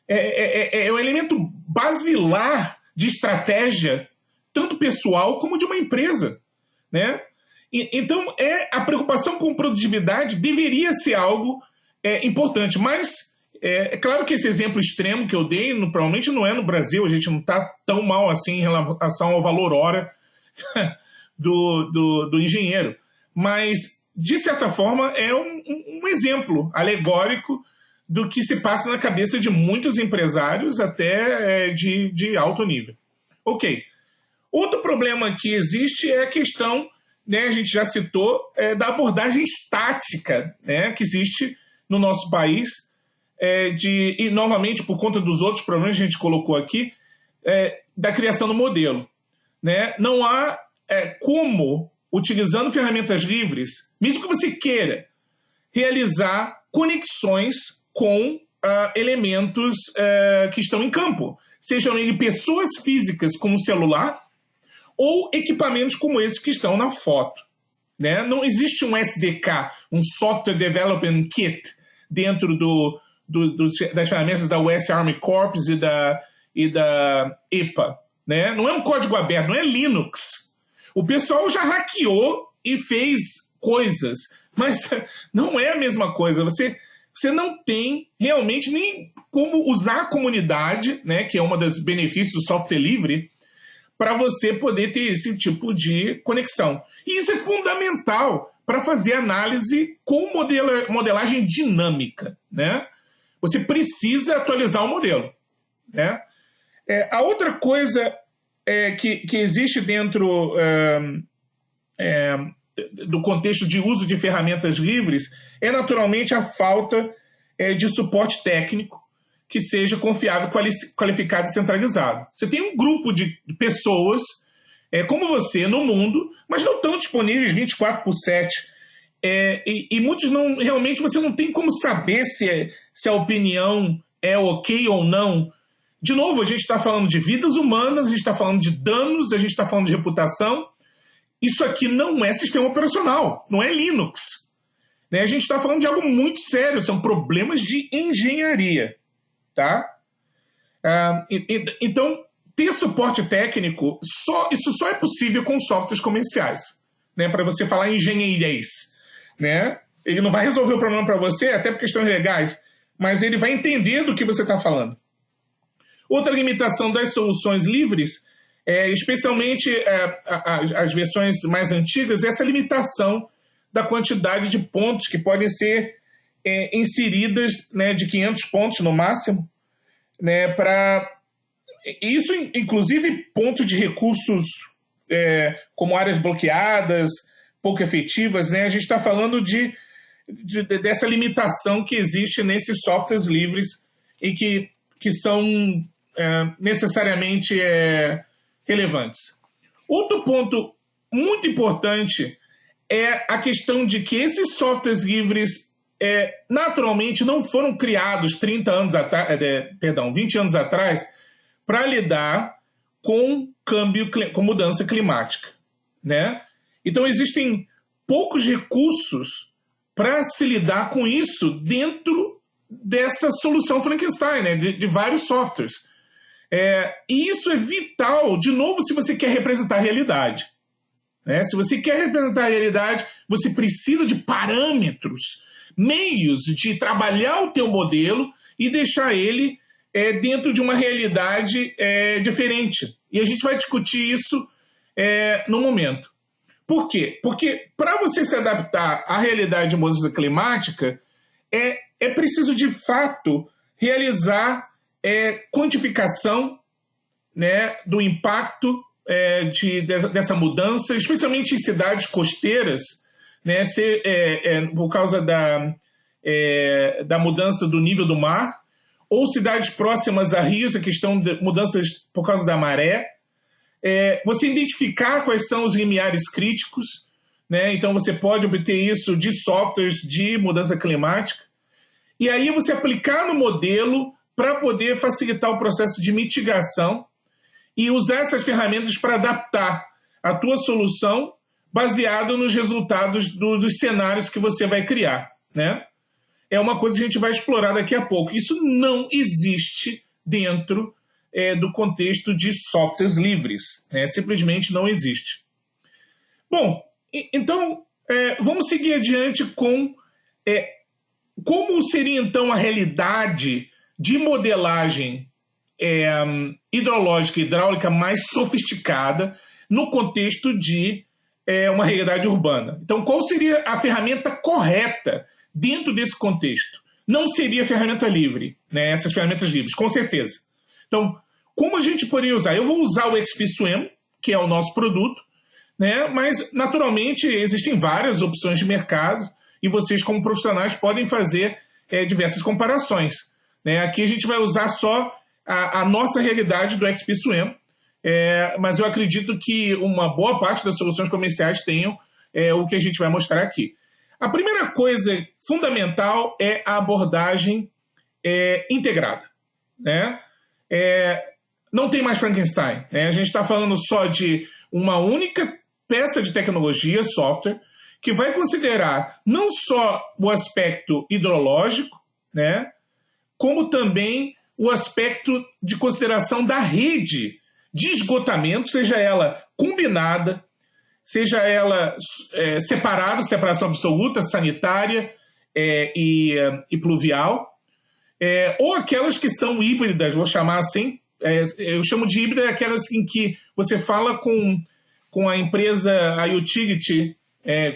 Speaker 1: É o elemento basilar de estratégia tanto pessoal como de uma empresa, né? Então, a preocupação com produtividade deveria ser algo importante, mas é claro que esse exemplo extremo que eu dei provavelmente não é no Brasil, a gente não está tão mal assim em relação ao valor hora do engenheiro, mas, de certa forma, é um exemplo alegórico do que se passa na cabeça de muitos empresários, até de alto nível. Ok. Outro problema que existe é a questão, né, a gente já citou, da abordagem estática, né, que existe no nosso país, e novamente, por conta dos outros problemas que a gente colocou aqui, da criação do modelo. Né? Não há como, utilizando ferramentas livres, mesmo que você queira, realizar conexões com elementos que estão em campo, sejam eles pessoas físicas como o celular ou equipamentos como esses que estão na foto. Né? Não existe um SDK, um Software Development Kit, dentro das ferramentas da US Army Corps e da EPA. Né? Não é um código aberto, não é Linux. O pessoal já hackeou e fez coisas, mas não é a mesma coisa. Você não tem realmente nem como usar a comunidade, né, que é um dos benefícios do software livre, para você poder ter esse tipo de conexão. E isso é fundamental para fazer análise com modelagem dinâmica. Né? Você precisa atualizar o modelo. Né? A outra coisa que existe dentro do contexto de uso de ferramentas livres é naturalmente a falta de suporte técnico que seja confiável, qualificado e centralizado. Você tem um grupo de pessoas como você no mundo, mas não estão disponíveis 24/7. E muitos não, realmente você não tem como saber se a opinião é ok ou não. De novo, a gente está falando de vidas humanas, a gente está falando de danos, a gente está falando de reputação. Isso aqui não é sistema operacional, não é Linux. Né? A gente está falando de algo muito sério, são problemas de engenharia. Tá? Então, ter suporte técnico, isso só é possível com softwares comerciais. Né? Para você falar em engenheirês. Né? Ele não vai resolver o problema para você, até por questões legais, mas ele vai entender do que você está falando. Outra limitação das soluções livres, especialmente as versões mais antigas, é essa limitação da quantidade de pontos que podem ser inseridas, né, de 500 pontos no máximo, né, isso, inclusive, pontos de recursos como áreas bloqueadas, pouco efetivas. Né, a gente está falando dessa limitação que existe nesses softwares livres e que são necessariamente relevantes. Outro ponto muito importante é a questão de que esses softwares livres naturalmente não foram criados 20 anos atrás para lidar com com mudança climática. Né? Então existem poucos recursos para se lidar com isso dentro dessa solução Frankenstein, né? de vários softwares. E isso é vital, de novo, se você quer representar a realidade. Né? Se você quer representar a realidade, você precisa de parâmetros, meios de trabalhar o teu modelo e deixar ele dentro de uma realidade diferente. E a gente vai discutir isso no momento. Por quê? Porque para você se adaptar à realidade de mudança climática, é preciso, de fato, realizar quantificação, né, do impacto dessa mudança, especialmente em cidades costeiras, né, por causa da mudança do nível do mar, ou cidades próximas a rios, a questão de mudanças por causa da maré. Você identificar quais são os limiares críticos, né? Então você pode obter isso de softwares de mudança climática, e aí você aplicar no modelo para poder facilitar o processo de mitigação e usar essas ferramentas para adaptar a tua solução baseado nos resultados dos cenários que você vai criar. Né? É uma coisa que a gente vai explorar daqui a pouco. Isso não existe dentro do contexto de softwares livres. Né? Simplesmente não existe. Bom, então vamos seguir adiante com como seria então a realidade de modelagem hidrológica e hidráulica mais sofisticada no contexto de uma realidade urbana. Então, qual seria a ferramenta correta dentro desse contexto? Não seria ferramenta livre, né? Essas ferramentas livres, com certeza. Então, como a gente poderia usar? Eu vou usar o XP-Swim, que é o nosso produto, né? Mas, naturalmente, existem várias opções de mercado e vocês, como profissionais, podem fazer diversas comparações. Né? Aqui a gente vai usar só a nossa realidade do XP-Swim, mas eu acredito que uma boa parte das soluções comerciais tenham o que a gente vai mostrar aqui. A primeira coisa fundamental é a abordagem integrada. Né? Não tem mais Frankenstein. Né? A gente está falando só de uma única peça de tecnologia, software, que vai considerar não só o aspecto hidrológico, né, como também o aspecto de consideração da rede de esgotamento, seja ela combinada, seja ela separada, separação absoluta, sanitária e pluvial, ou aquelas que são híbridas, vou chamar assim, eu chamo de híbrida aquelas em que você fala com a empresa, a Utility,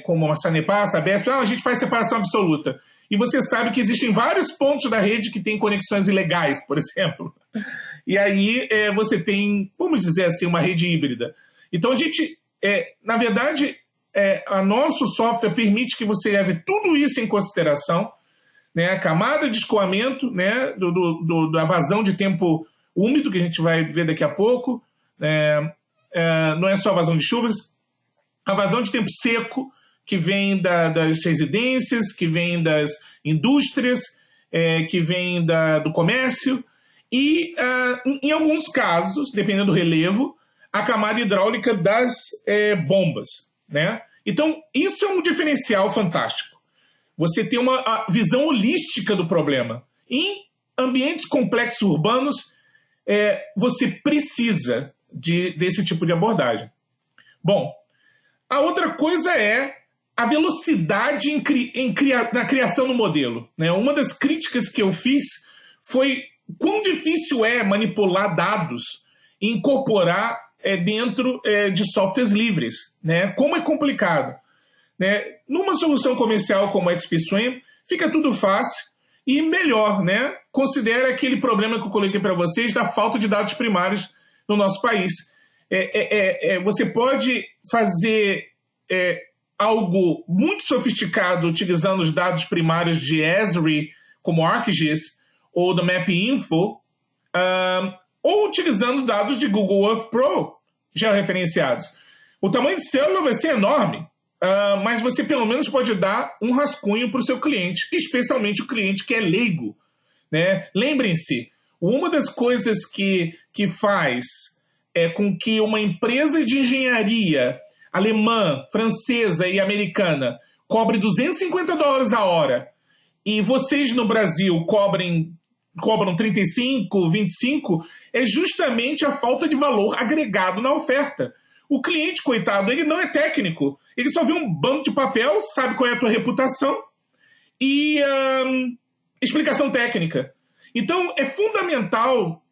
Speaker 1: como a Sanepar, a Sabesp, a gente faz separação absoluta. E você sabe que existem vários pontos da rede que têm conexões ilegais, por exemplo. E aí você tem, vamos dizer assim, uma rede híbrida. Então a gente, na verdade, a nosso software permite que você leve tudo isso em consideração, né, a camada de escoamento, né, da vazão de tempo úmido, que a gente vai ver daqui a pouco, não é só a vazão de chuvas, a vazão de tempo seco, que vem das residências, que vem das indústrias, que vem do comércio, e, em alguns casos, dependendo do relevo, a camada hidráulica das bombas. Né? Então, isso é um diferencial fantástico. Você tem uma visão holística do problema. Em ambientes complexos urbanos, você precisa desse tipo de abordagem. Bom, a outra coisa é a velocidade na criação do modelo. Né? Uma das críticas que eu fiz foi quão difícil é manipular dados e incorporar dentro de softwares livres. Né? Como é complicado. Né? Numa solução comercial como a XP-Swim, fica tudo fácil e melhor. Né? Considere aquele problema que eu coloquei para vocês da falta de dados primários no nosso país. Você pode fazer algo muito sofisticado utilizando os dados primários de Esri, como ArcGIS, ou do MapInfo, ou utilizando dados de Google Earth Pro, georreferenciados. O tamanho de célula vai ser enorme, mas você pelo menos pode dar um rascunho para o seu cliente, especialmente o cliente que é leigo. Né? Lembrem-se, uma das coisas que faz com que uma empresa de engenharia alemã, francesa e americana cobre $250 a hora e vocês no Brasil cobram 35, 25, é justamente a falta de valor agregado na oferta. O cliente, coitado, ele não é técnico, ele só vê um banco de papel, sabe qual é a tua reputação e explicação técnica. Então, é fundamental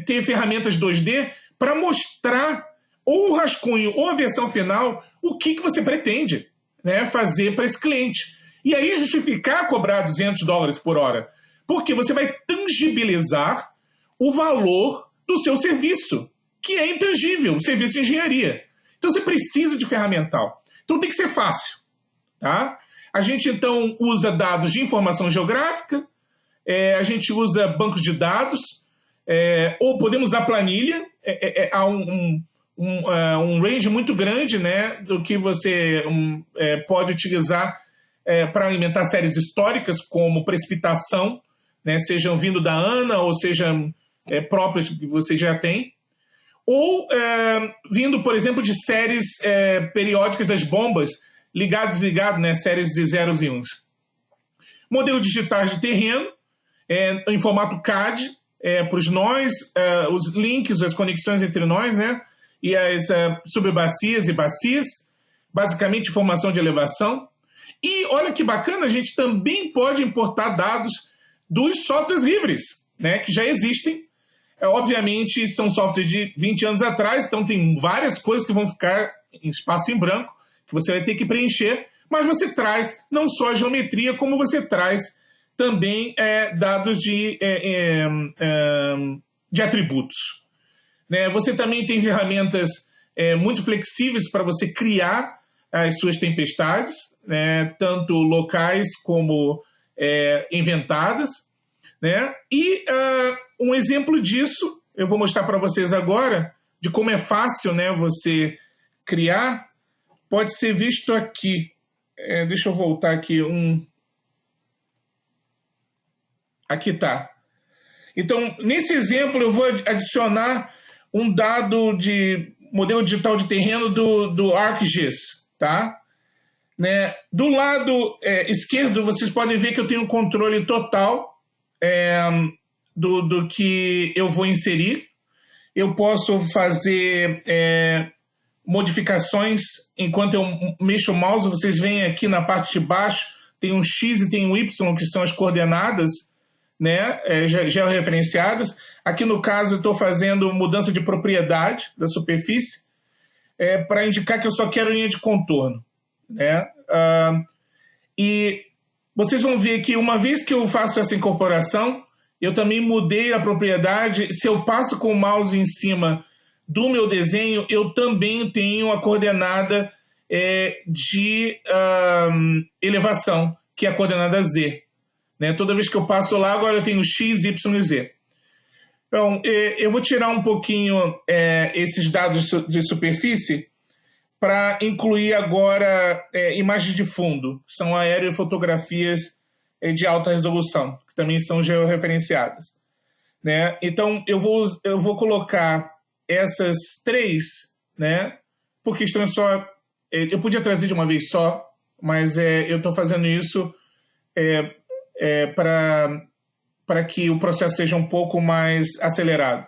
Speaker 1: ter ferramentas 2D para mostrar ou o rascunho ou a versão final o que você pretende, né, fazer para esse cliente. E aí justificar cobrar $200 por hora, porque você vai tangibilizar o valor do seu serviço, que é intangível, o serviço de engenharia. Então você precisa de ferramental. Então tem que ser fácil. Tá? A gente então usa dados de informação geográfica, a gente usa bancos de dados, ou podemos usar planilha. Há um range muito grande, né, do que você pode utilizar para alimentar séries históricas, como precipitação, né, sejam vindo da ANA ou sejam próprias que você já tem, ou vindo, por exemplo, de séries periódicas das bombas, ligado e desligado, né, séries de zeros e uns. Modelos digitais de terreno, em formato CAD, para os nós, os links, as conexões entre nós, né? E as subbacias e bacias, basicamente informação de elevação. E olha que bacana, a gente também pode importar dados dos softwares livres, né? Que já existem. Obviamente, são softwares de 20 anos atrás, então tem várias coisas que vão ficar em espaço em branco, que você vai ter que preencher, mas você traz não só a geometria, como você traz também dados de atributos. Né? Você também tem ferramentas muito flexíveis para você criar as suas tempestades, né? Tanto locais como inventadas. Né? E um exemplo disso, eu vou mostrar para vocês agora, de como é fácil, né, você criar, pode ser visto aqui. Deixa eu voltar aqui. Aqui está. Então, nesse exemplo, eu vou adicionar um dado de modelo digital de terreno do ArcGIS. Tá? Né? Do lado esquerdo, vocês podem ver que eu tenho um controle total do que eu vou inserir. Eu posso fazer modificações enquanto eu mexo o mouse. Vocês veem aqui na parte de baixo, tem um X e tem um Y, que são as coordenadas, né, georreferenciadas. Aqui no caso eu estou fazendo mudança de propriedade da superfície, para indicar que eu só quero linha de contorno. Né? E vocês vão ver que uma vez que eu faço essa incorporação, eu também mudei a propriedade. Se eu passo com o mouse em cima do meu desenho, eu também tenho a coordenada de elevação, que é a coordenada Z. Né? Toda vez que eu passo lá, agora eu tenho X, Y e Z. Então, eu vou tirar um pouquinho esses dados de superfície para incluir agora imagens de fundo, que são aerofotografias de alta resolução, que também são georreferenciadas. Né? Então, eu vou colocar essas três, né, por questão só... eu podia trazer de uma vez só, mas eu estou fazendo isso para que o processo seja um pouco mais acelerado.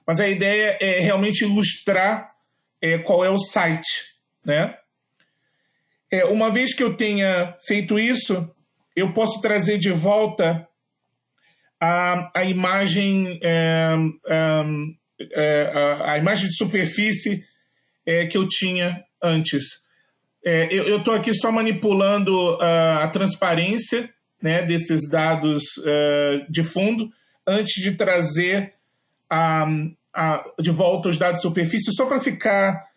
Speaker 1: Mas a ideia é realmente ilustrar qual é o site. Né? Uma vez que eu tenha feito isso, eu posso trazer de volta a imagem, a imagem de superfície que eu tinha antes. Eu estou aqui só manipulando a transparência, né, desses dados de fundo, antes de trazer de volta os dados de superfície, só para ficar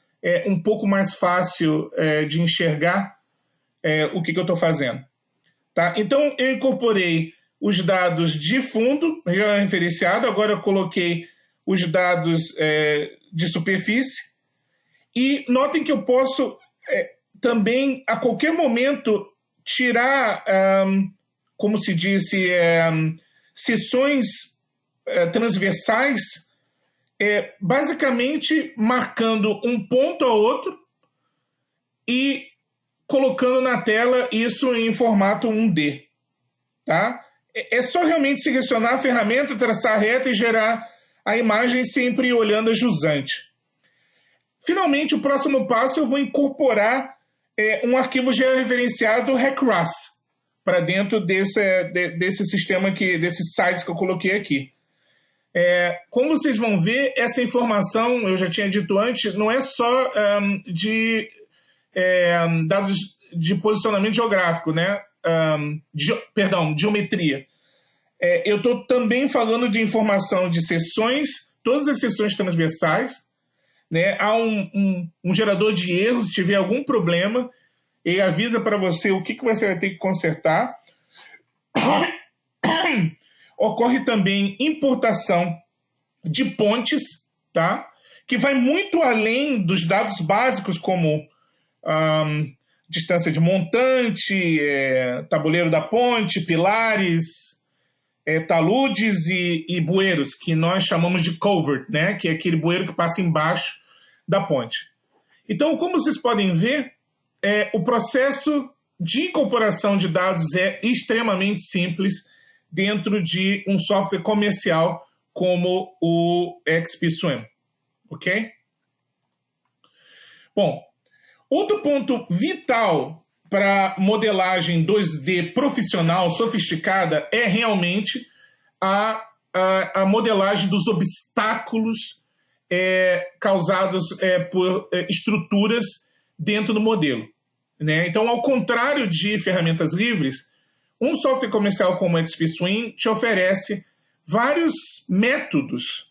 Speaker 1: um pouco mais fácil de enxergar o que eu estou fazendo. Tá? Então, eu incorporei os dados de fundo, já referenciado, agora eu coloquei os dados de superfície, e notem que eu posso também, a qualquer momento, tirar, como se disse, seções transversais, basicamente marcando um ponto a outro e colocando na tela isso em formato 1D. Tá? É só realmente selecionar a ferramenta, traçar a reta e gerar a imagem sempre olhando a jusante. Finalmente, o próximo passo eu vou incorporar um arquivo georreferenciado RecRAS para dentro desse sistema aqui, desse site que eu coloquei aqui. Como vocês vão ver, essa informação, eu já tinha dito antes, não é só de dados de posicionamento geográfico, né? Geometria. Eu estou também falando de informação de seções, todas as seções transversais. Né? Há um gerador de erros, se tiver algum problema, ele avisa para você o que você vai ter que consertar. Ocorre também importação de pontes, tá? Que vai muito além dos dados básicos, como distância de montante, tabuleiro da ponte, pilares, taludes e bueiros, que nós chamamos de culvert, né? Que é aquele bueiro que passa embaixo da ponte. Então, como vocês podem ver, o processo de incorporação de dados é extremamente simples dentro de um software comercial como o XP-Swim, ok? Bom, outro ponto vital para modelagem 2D profissional, sofisticada, é realmente a modelagem dos obstáculos causados por estruturas dentro do modelo, né? Então, ao contrário de ferramentas livres, um software comercial como o XP-Swim te oferece vários métodos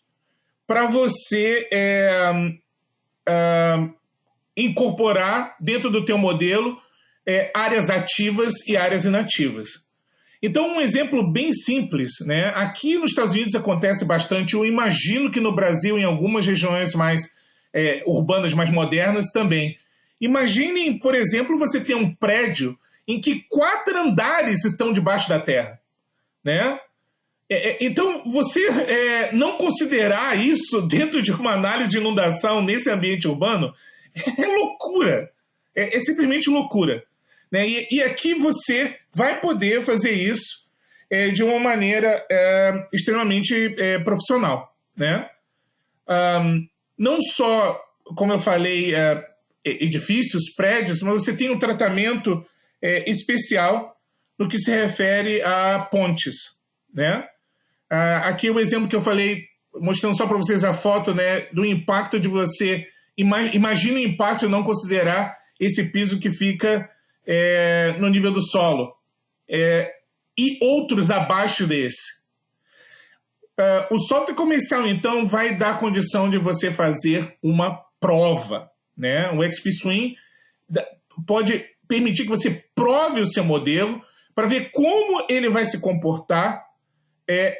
Speaker 1: para você incorporar dentro do teu modelo áreas ativas e áreas inativas. Então, um exemplo bem simples, né? Aqui nos Estados Unidos acontece bastante, eu imagino que no Brasil, em algumas regiões mais urbanas, mais modernas também. Imaginem, por exemplo, você ter um prédio em que 4 andares estão debaixo da terra, né? Então, você não considerar isso dentro de uma análise de inundação nesse ambiente urbano é loucura, é simplesmente loucura. Né? E aqui você vai poder fazer isso de uma maneira extremamente profissional. Né? Não só, como eu falei, edifícios, prédios, mas você tem um tratamento especial no que se refere a pontes. Né? Aqui o exemplo que eu falei, mostrando só para vocês a foto, né, do impacto de você... Imagina o impacto de não considerar esse piso que fica no nível do solo e outros abaixo desse. O software comercial, então, vai dar condição de você fazer uma prova. Né? O XP-Swim pode permitir que você prove o seu modelo para ver como ele vai se comportar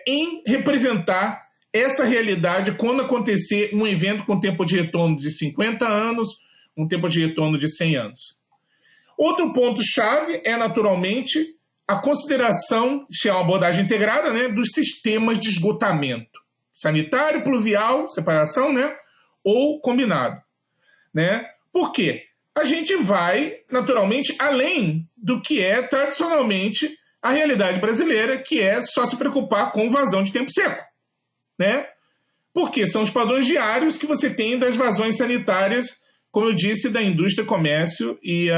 Speaker 1: em representar essa realidade quando acontecer um evento com tempo de retorno de 50 anos, um tempo de retorno de 100 anos. Outro ponto-chave é, naturalmente, a consideração, se é uma abordagem integrada, né, dos sistemas de esgotamento. Sanitário, pluvial, separação, né, ou combinado. Né? Por quê? A gente vai, naturalmente, além do que é tradicionalmente a realidade brasileira, que é só se preocupar com vazão de tempo seco. Né? Porque são os padrões diários que você tem das vazões sanitárias, como eu disse, da indústria, comércio e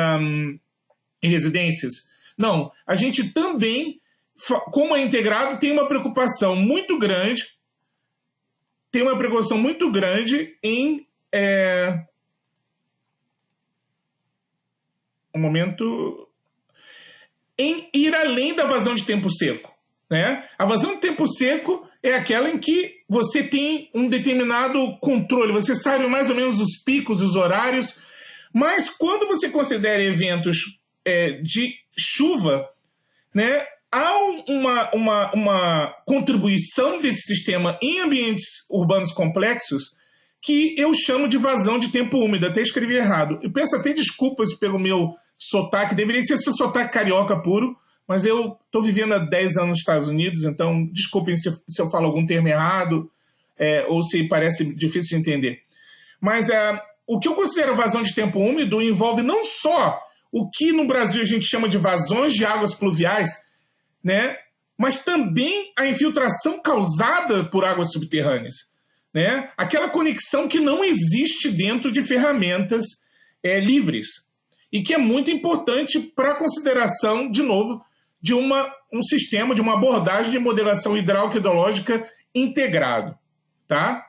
Speaker 1: residências. Não, a gente também, como é integrado, tem uma preocupação muito grande, em em ir além da vazão de tempo seco. Né? A vazão de tempo seco é aquela em que você tem um determinado controle, você sabe mais ou menos os picos, os horários, mas quando você considera eventos de chuva, né, há uma contribuição desse sistema em ambientes urbanos complexos que eu chamo de vazão de tempo úmido. Até escrevi errado. Eu peço até desculpas pelo meu sotaque, deveria ser sotaque carioca puro, mas eu estou vivendo há 10 anos nos Estados Unidos, então desculpem se eu falo algum termo errado ou se parece difícil de entender. Mas o que eu considero vazão de tempo úmido envolve não só o que no Brasil a gente chama de vazões de águas pluviais, né, mas também a infiltração causada por águas subterrâneas. Né? Aquela conexão que não existe dentro de ferramentas livres e que é muito importante para a consideração, de novo, de um sistema, de uma abordagem de modelação hidráulica e hidrológica integrado. Tá?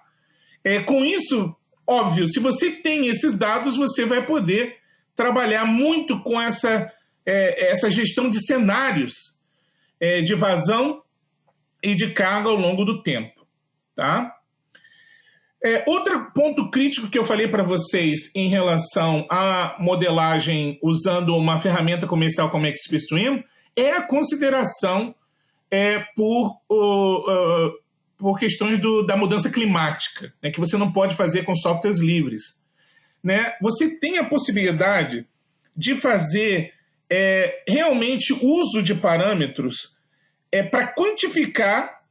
Speaker 1: Com isso, óbvio, se você tem esses dados, você vai poder trabalhar muito com essa gestão de cenários de vazão e de carga ao longo do tempo. Tá? Outro ponto crítico que eu falei para vocês em relação à modelagem usando uma ferramenta comercial como XP-Swim é a consideração por questões da mudança climática, né, que você não pode fazer com softwares livres. Né? Você tem a possibilidade de fazer realmente uso de parâmetros para quantificar,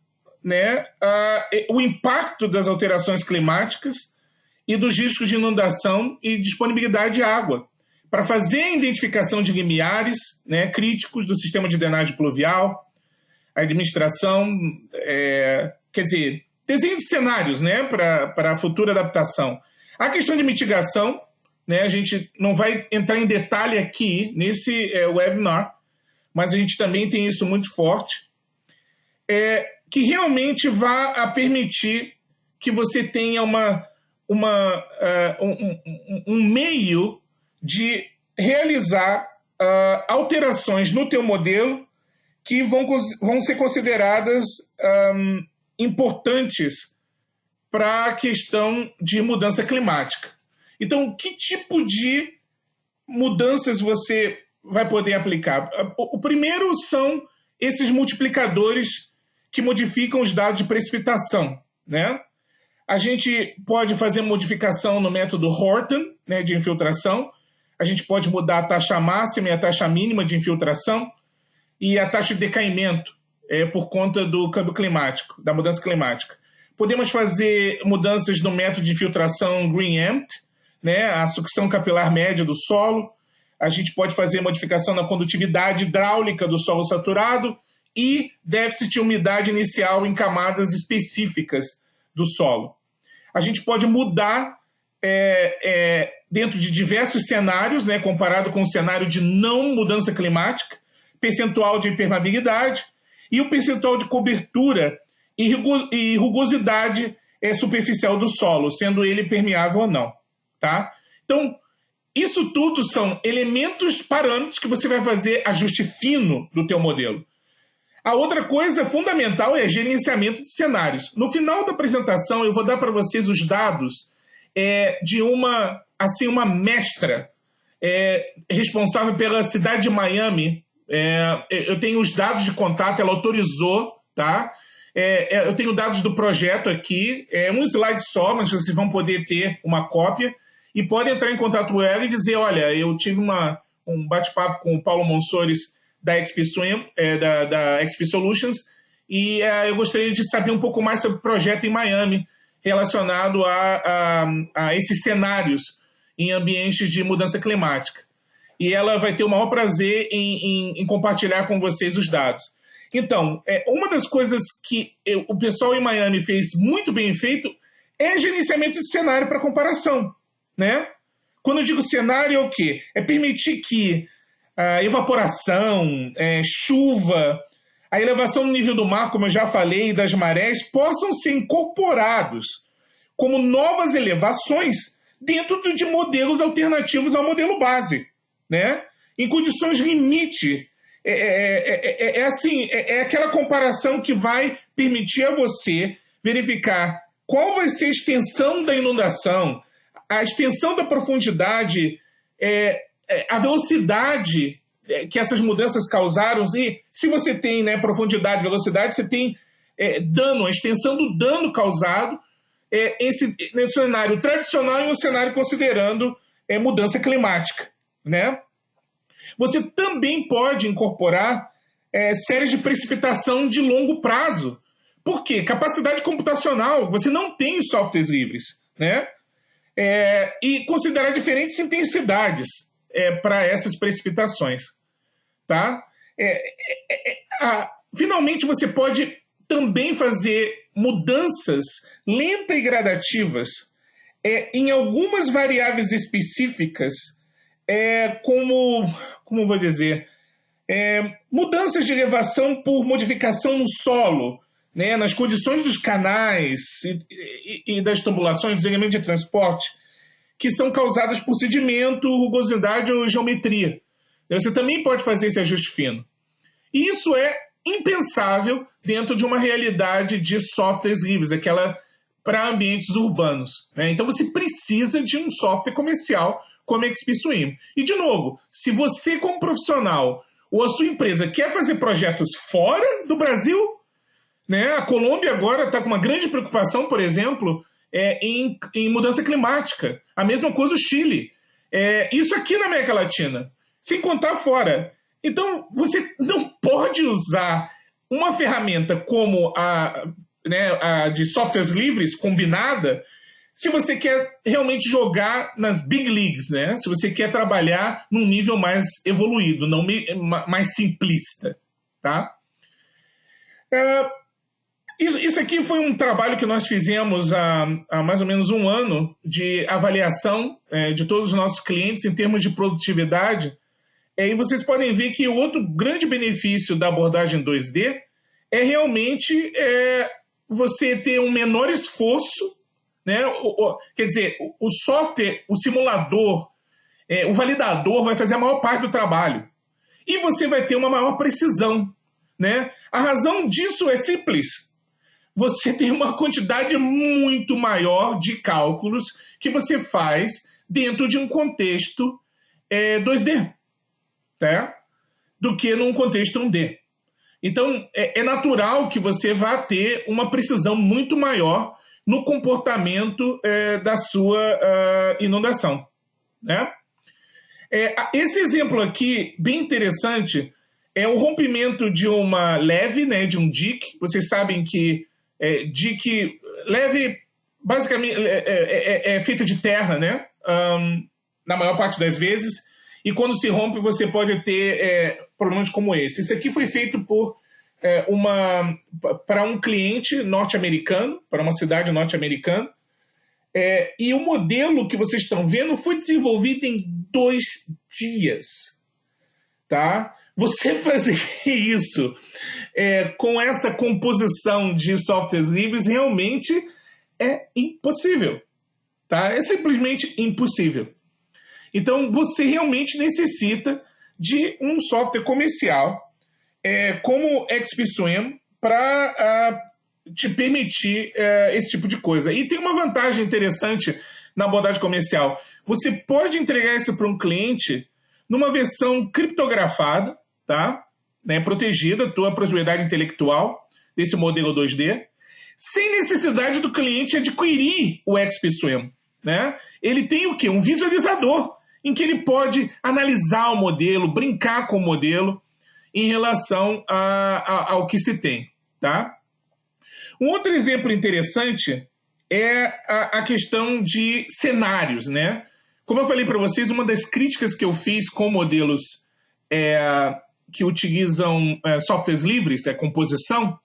Speaker 1: né, o impacto das alterações climáticas e dos riscos de inundação e disponibilidade de água, para fazer a identificação de limiares, né, críticos do sistema de drenagem pluvial, a administração, quer dizer, desenho de cenários, né, para a futura adaptação. A questão de mitigação, né, a gente não vai entrar em detalhe aqui nesse webinar, mas a gente também tem isso muito forte, que realmente vá a permitir que você tenha um meio de realizar alterações no teu modelo que vão ser consideradas importantes para a questão de mudança climática. Então, que tipo de mudanças você vai poder aplicar? O primeiro são esses multiplicadores que modificam os dados de precipitação, né? A gente pode fazer modificação no método Horton, né, de infiltração. A gente pode mudar a taxa máxima e a taxa mínima de infiltração e a taxa de decaimento por conta do câmbio climático, da mudança climática. Podemos fazer mudanças no método de infiltração Green-Empt, né, a sucção capilar média do solo. A gente pode fazer modificação na condutividade hidráulica do solo saturado e déficit de umidade inicial em camadas específicas do solo. A gente pode mudar dentro de diversos cenários, né, comparado com o cenário de não mudança climática, percentual de impermeabilidade e o percentual de cobertura e rugosidade superficial do solo, sendo ele permeável ou não. Tá? Então, isso tudo são elementos, parâmetros que você vai fazer ajuste fino do teu modelo. A outra coisa fundamental é gerenciamento de cenários. No final da apresentação, eu vou dar para vocês os dados de uma mestra responsável pela cidade de Miami. Eu tenho os dados de contato, ela autorizou, tá? Eu tenho dados do projeto aqui, um slide só, mas vocês vão poder ter uma cópia e podem entrar em contato com ela e dizer, olha, eu tive um bate-papo com o Paulo Monsores da XP Swim, da XP Solutions, e eu gostaria de saber um pouco mais sobre o projeto em Miami, relacionado a esses cenários em ambientes de mudança climática. E ela vai ter o maior prazer em compartilhar com vocês os dados. Então, uma das coisas que o pessoal em Miami fez muito bem feito é gerenciamento de cenário para comparação, né? Quando eu digo cenário, é o quê? É permitir que a evaporação, chuva, a elevação do nível do mar, como eu já falei, das marés, possam ser incorporados como novas elevações dentro de modelos alternativos ao modelo base, né? Em condições limite. É aquela comparação que vai permitir a você verificar qual vai ser a extensão da inundação, a extensão da profundidade, a velocidade que essas mudanças causaram. E se você tem, né, profundidade e velocidade, você tem dano, a extensão do dano causado nesse cenário tradicional e no cenário considerando mudança climática, né? Você também pode incorporar séries de precipitação de longo prazo. Por quê? Capacidade computacional. Você não tem softwares livres, né? E considerar diferentes intensidades para essas precipitações. Tá? Finalmente, você pode também fazer mudanças lentas e gradativas em algumas variáveis específicas, como vou dizer, mudanças de elevação por modificação no solo, né, nas condições dos canais e das tubulações, dos elementos de transporte, que são causadas por sedimento, rugosidade ou geometria. Você também pode fazer esse ajuste fino. E isso é impensável dentro de uma realidade de softwares livres, aquela para ambientes urbanos, né? Então você precisa de um software comercial como a XP Swim. E, de novo, se você como profissional ou a sua empresa quer fazer projetos fora do Brasil, né? A Colômbia agora está com uma grande preocupação, por exemplo, em mudança climática. A mesma coisa o Chile. Isso aqui na América Latina, sem contar fora. Então, você não pode usar uma ferramenta como a de softwares livres, combinada, se você quer realmente jogar nas big leagues, né? Se você quer trabalhar num nível mais evoluído, não mais simplista, tá? Isso aqui foi um trabalho que nós fizemos há mais ou menos um ano de avaliação de todos os nossos clientes em termos de produtividade. E vocês podem ver que o outro grande benefício da abordagem 2D é realmente você ter um menor esforço, né? Quer dizer, o software, o simulador, o validador vai fazer a maior parte do trabalho. E você vai ter uma maior precisão, né? A razão disso é simples. Você tem uma quantidade muito maior de cálculos que você faz dentro de um contexto 2D, tá? Do que num contexto 1D. Então, é natural que você vá ter uma precisão muito maior no comportamento da sua inundação, né? Esse exemplo aqui, bem interessante, é o rompimento de uma leve, né, de um dique. Vocês sabem que dique leve, basicamente, é feita de terra, né? Na maior parte das vezes. E quando se rompe, você pode ter problemas como esse. Isso aqui foi feito para um cliente norte-americano, para uma cidade norte-americana. E o modelo que vocês estão vendo foi desenvolvido em 2 dias. Tá? Você fazer isso com essa composição de softwares livres realmente é impossível. Tá? É simplesmente impossível. Então, você realmente necessita de um software comercial como XPSwim para te permitir esse tipo de coisa. E tem uma vantagem interessante na abordagem comercial. Você pode entregar isso para um cliente numa versão criptografada, tá? Né, protegida, tua propriedade intelectual desse modelo 2D, sem necessidade do cliente adquirir o XPSwim, né? Ele tem o quê? Um visualizador em que ele pode analisar o modelo, brincar com o modelo em relação ao que se tem, tá? Um outro exemplo interessante é a questão de cenários, né? Como eu falei para vocês, uma das críticas que eu fiz com modelos que utilizam softwares livres, composição,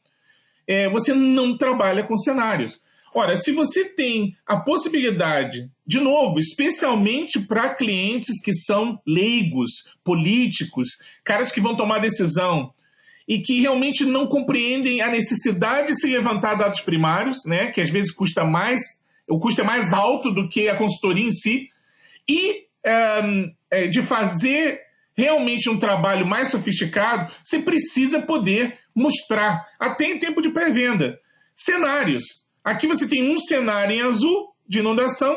Speaker 1: você não trabalha com cenários. Ora, se você tem a possibilidade, de novo, especialmente para clientes que são leigos, políticos, caras que vão tomar decisão e que realmente não compreendem a necessidade de se levantar dados primários, né, que às vezes custa mais, o custo é mais alto do que a consultoria em si, e de fazer realmente um trabalho mais sofisticado, você precisa poder mostrar, até em tempo de pré-venda, cenários. Aqui você tem um cenário em azul de inundação,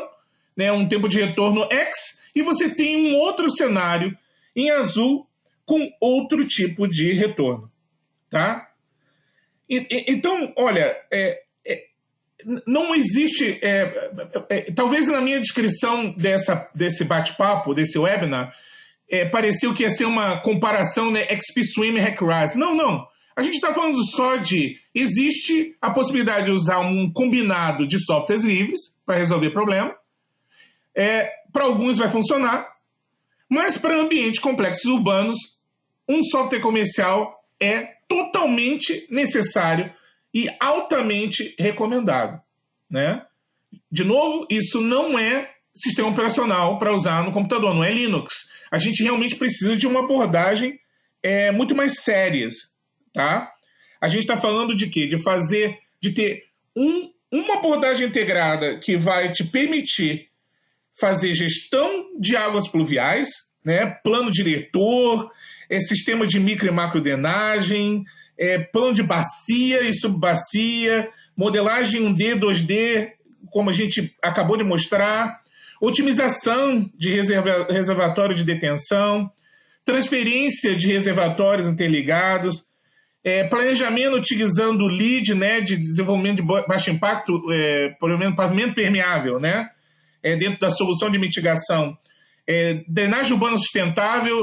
Speaker 1: né, um tempo de retorno X, e você tem um outro cenário em azul com outro tipo de retorno. Tá? Então, olha, não existe... talvez na minha descrição desse bate-papo, desse webinar, pareceu que ia ser uma comparação, né, XPSwim e HackRise. Não. A gente está falando só de... Existe a possibilidade de usar um combinado de softwares livres para resolver problema. Para alguns vai funcionar, mas para ambientes complexos urbanos, um software comercial é totalmente necessário e altamente recomendado, né? De novo, isso não é sistema operacional para usar no computador, não é Linux. A gente realmente precisa de uma abordagem muito mais sérias, tá? A gente está falando de quê? De ter uma abordagem integrada que vai te permitir fazer gestão de águas pluviais, né? Plano diretor, sistema de micro e macro drenagem, plano de bacia e subbacia, modelagem 1D, 2D, como a gente acabou de mostrar, otimização de reservatório de detenção, transferência de reservatórios interligados, planejamento utilizando o LEED, né, de desenvolvimento de baixo impacto, pavimento permeável, né, dentro da solução de mitigação, drenagem urbana sustentável,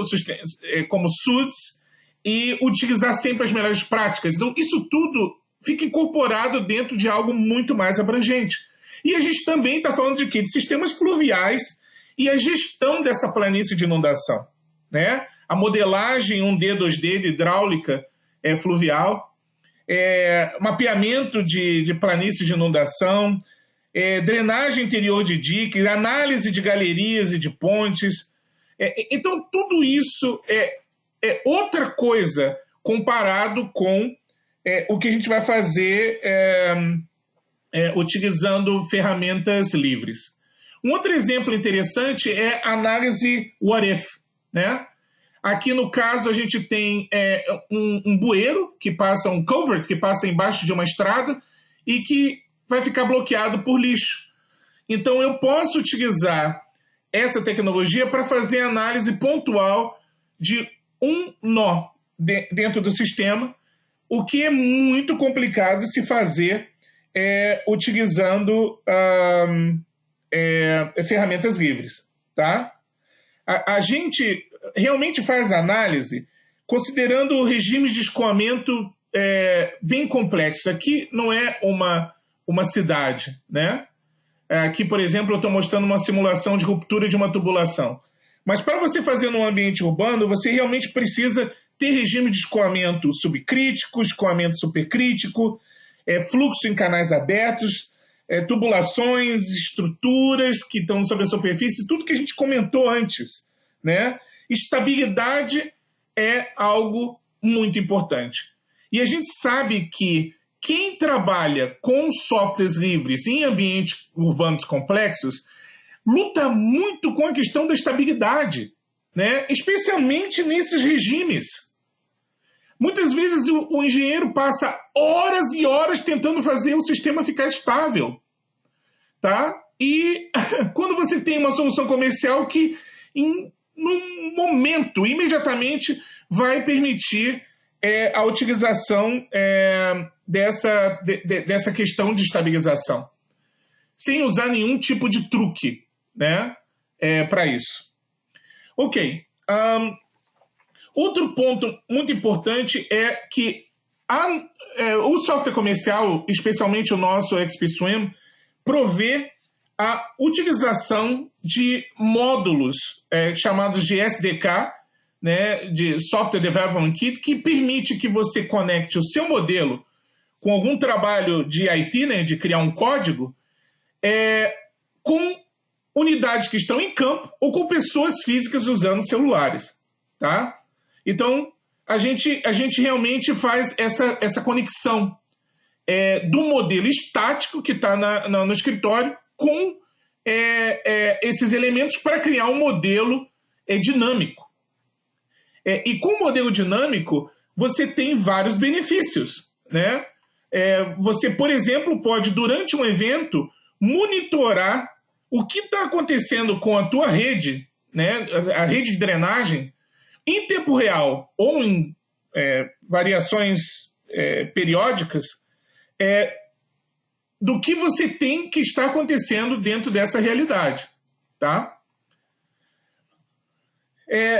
Speaker 1: como SUDS, e utilizar sempre as melhores práticas. Então, isso tudo fica incorporado dentro de algo muito mais abrangente. E a gente também está falando de quê? De sistemas fluviais e a gestão dessa planície de inundação, né? A modelagem 1D, 2D de hidráulica fluvial. mapeamento de planícies de inundação, drenagem interior de diques, análise de galerias e de pontes. Então, tudo isso é outra coisa comparado com o que a gente vai fazer utilizando ferramentas livres. Um outro exemplo interessante é a análise what if, né? Aqui, no caso, a gente tem um bueiro, um culvert, que passa embaixo de uma estrada e que vai ficar bloqueado por lixo. Então, eu posso utilizar essa tecnologia para fazer análise pontual de um nó dentro do sistema, o que é muito complicado de se fazer utilizando ferramentas livres, tá? A gente realmente faz análise considerando regimes de escoamento bem complexos. Aqui não é uma cidade, né? Aqui, por exemplo, eu estou mostrando uma simulação de ruptura de uma tubulação. Mas para você fazer num ambiente urbano, você realmente precisa ter regime de escoamento subcrítico, escoamento supercrítico, fluxo em canais abertos, tubulações, estruturas que estão sobre a superfície, tudo que a gente comentou antes, né? Estabilidade é algo muito importante. E a gente sabe que quem trabalha com softwares livres em ambientes urbanos complexos luta muito com a questão da estabilidade, né? Especialmente nesses regimes. Muitas vezes o engenheiro passa horas e horas tentando fazer o sistema ficar estável, tá? E quando você tem uma solução comercial que, num momento, imediatamente vai permitir a utilização dessa questão de estabilização, sem usar nenhum tipo de truque, né, para isso. Ok. Outro ponto muito importante é que o software comercial, especialmente o nosso XPSWIM, provê a utilização de módulos chamados de SDK, né, de Software Development Kit, que permite que você conecte o seu modelo com algum trabalho de IT, né, de criar um código, com unidades que estão em campo ou com pessoas físicas usando celulares, tá? Então, a gente realmente faz essa conexão do modelo estático que está no escritório com esses elementos para criar um modelo dinâmico. E com o modelo dinâmico, você tem vários benefícios, né? Você, por exemplo, pode, durante um evento, monitorar o que está acontecendo com a tua rede, né? A rede de drenagem, em tempo real ou em variações periódicas, do que você tem que estar acontecendo dentro dessa realidade, tá?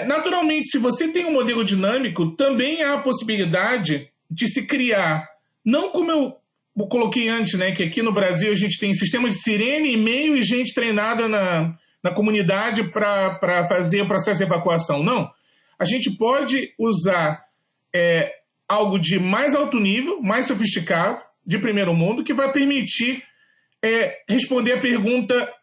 Speaker 1: Naturalmente, se você tem um modelo dinâmico, também há a possibilidade de se criar, não como eu coloquei antes, né, que aqui no Brasil a gente tem sistema de sirene, e-mail e gente treinada na comunidade para fazer o processo de evacuação. Não. A gente pode usar algo de mais alto nível, mais sofisticado, de primeiro mundo, que vai permitir responder a pergunta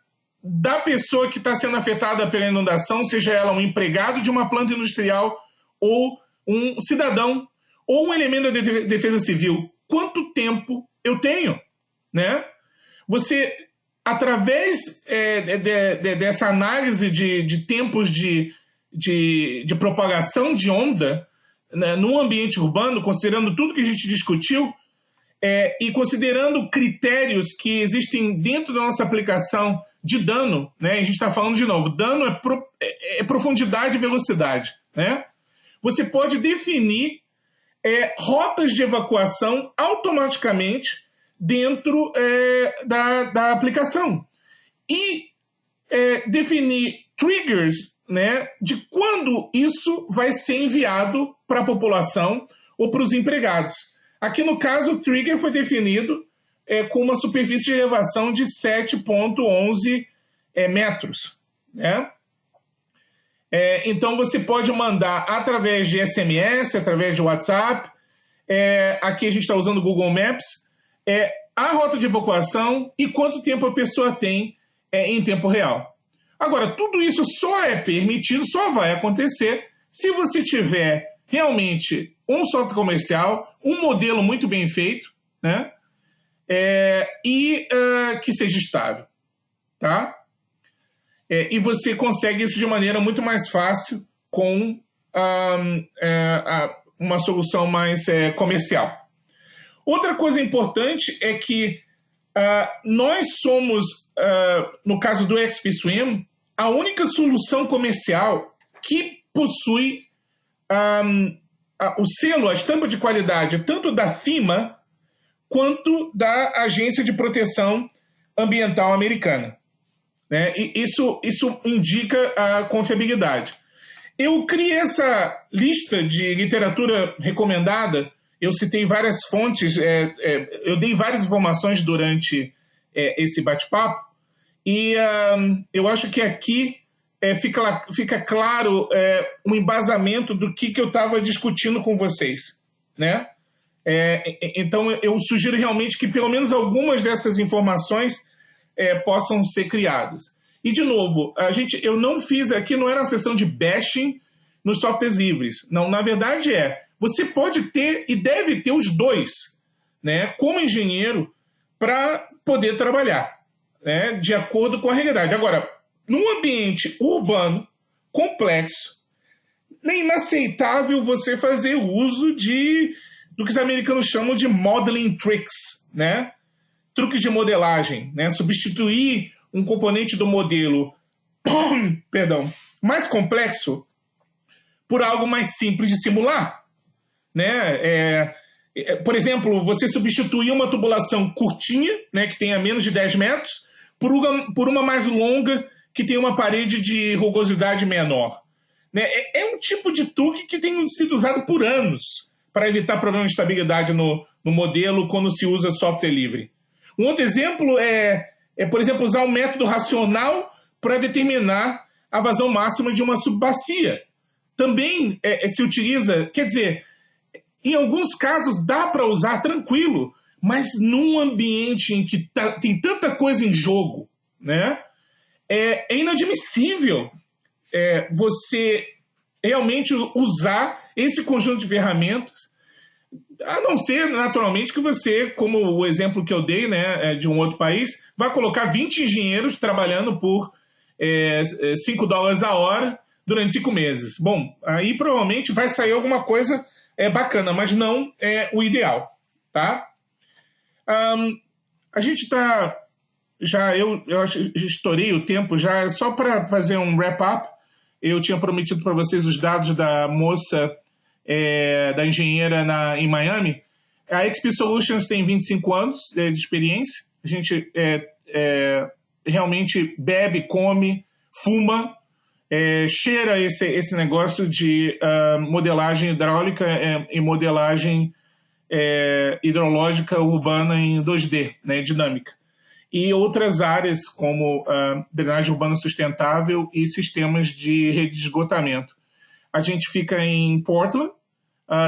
Speaker 1: da pessoa que está sendo afetada pela inundação, seja ela um empregado de uma planta industrial ou um cidadão ou um elemento da defesa civil. Quanto tempo eu tenho, né? Você, através dessa análise de tempos de propagação de onda, né, num ambiente urbano, considerando tudo que a gente discutiu, e considerando critérios que existem dentro da nossa aplicação de dano, né? A gente está falando de novo, dano é profundidade e velocidade, né? Você pode definir rotas de evacuação automaticamente dentro da aplicação e definir triggers, né, de quando isso vai ser enviado para a população ou para os empregados. Aqui no caso, o trigger foi definido com uma superfície de elevação de 7,11 metros, né? Então, você pode mandar através de SMS, através de WhatsApp, aqui a gente está usando o Google Maps, a rota de evacuação e quanto tempo a pessoa tem em tempo real. Agora, tudo isso só é permitido, só vai acontecer se você tiver realmente um software comercial, um modelo muito bem feito, né? E que seja estável, tá? E você consegue isso de maneira muito mais fácil com uma solução mais comercial. Outra coisa importante é que nós somos, no caso do XP-Swim, a única solução comercial que possui o selo, a estampa de qualidade, tanto da FEMA quanto da Agência de Proteção Ambiental Americana. Né? E isso indica a confiabilidade. Eu criei essa lista de literatura recomendada, eu citei várias fontes, eu dei várias informações durante esse bate-papo, e eu acho que aqui fica claro um embasamento do que eu estava discutindo com vocês, né? Então, eu sugiro realmente que pelo menos algumas dessas informações possam ser criadas. E, de novo, eu não fiz aqui, não era uma sessão de bashing nos softwares livres. Não, na verdade você pode ter e deve ter os dois, né, como engenheiro, para poder trabalhar, né, de acordo com a realidade. Agora, num ambiente urbano, complexo, é inaceitável você fazer uso do que os americanos chamam de modeling tricks, né? Truques de modelagem, né? Substituir um componente do modelo mais complexo por algo mais simples de simular, né? Por exemplo, você substituir uma tubulação curtinha, né, que tenha menos de 10 metros, por uma mais longa que tem uma parede de rugosidade menor. Né? É um tipo de truque que tem sido usado por anos para evitar problemas de estabilidade no modelo quando se usa software livre. Um outro exemplo por exemplo, usar um método racional para determinar a vazão máxima de uma subbacia. Também se utiliza, quer dizer, em alguns casos dá para usar tranquilo, mas num ambiente em que tem tanta coisa em jogo, né? É inadmissível você realmente usar esse conjunto de ferramentas, a não ser, naturalmente, que você, como o exemplo que eu dei, né, de um outro país, vai colocar 20 engenheiros trabalhando por $5 a hora durante 5 meses. Bom, aí provavelmente vai sair alguma coisa bacana, mas não é o ideal, tá? A gente está... eu estourei o tempo já, só para fazer um wrap-up. Eu tinha prometido para vocês os dados da moça, da engenheira em Miami. A XP Solutions tem 25 anos de experiência. A gente realmente bebe, come, fuma, cheira esse negócio de modelagem hidráulica e modelagem hidrológica urbana em 2D, né, dinâmica. E outras áreas como drenagem urbana sustentável e sistemas de rede de esgotamento. A gente fica em Portland,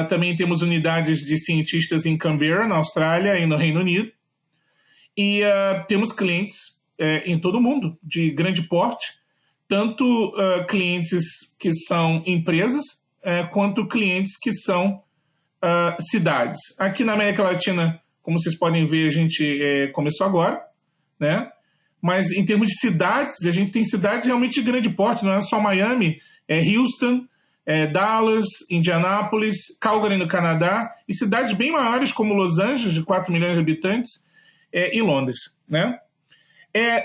Speaker 1: também temos unidades de cientistas em Canberra, na Austrália e no Reino Unido, e temos clientes em todo o mundo, de grande porte, tanto clientes que são empresas, quanto clientes que são cidades. Aqui na América Latina, como vocês podem ver, a gente começou agora, né? Mas em termos de cidades, a gente tem cidades realmente de grande porte, não é só Miami, Houston, Dallas, Indianápolis, Calgary no Canadá, e cidades bem maiores como Los Angeles, de 4 milhões de habitantes, e Londres, né?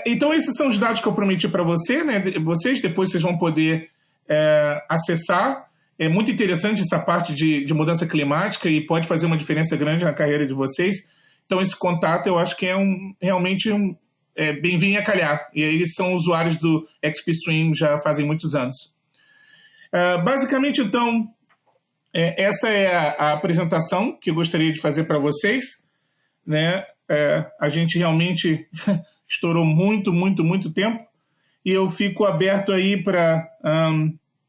Speaker 1: Então esses são os dados que eu prometi para vocês, depois vocês vão poder acessar. É muito interessante essa parte de mudança climática e pode fazer uma diferença grande na carreira de vocês. Então esse contato eu acho que realmente bem vinha a calhar. E aí eles são usuários do XP-Swim já fazem muitos anos. Basicamente, então, essa é a apresentação que eu gostaria de fazer para vocês, né? A gente realmente estourou muito, muito, muito tempo e eu fico aberto aí para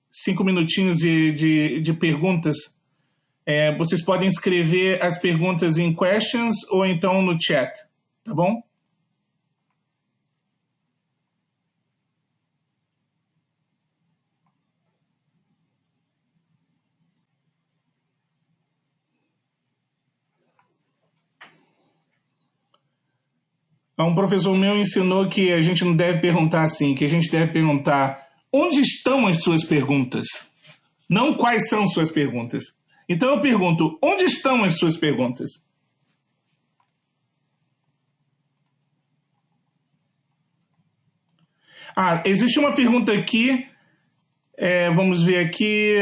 Speaker 1: 5 minutinhos de perguntas Vocês podem escrever as perguntas em questions ou então no chat, tá bom? Um professor meu ensinou que a gente não deve perguntar assim, que a gente deve perguntar onde estão as suas perguntas, não quais são suas perguntas. Então eu pergunto, onde estão as suas perguntas? Existe uma pergunta aqui, vamos ver aqui.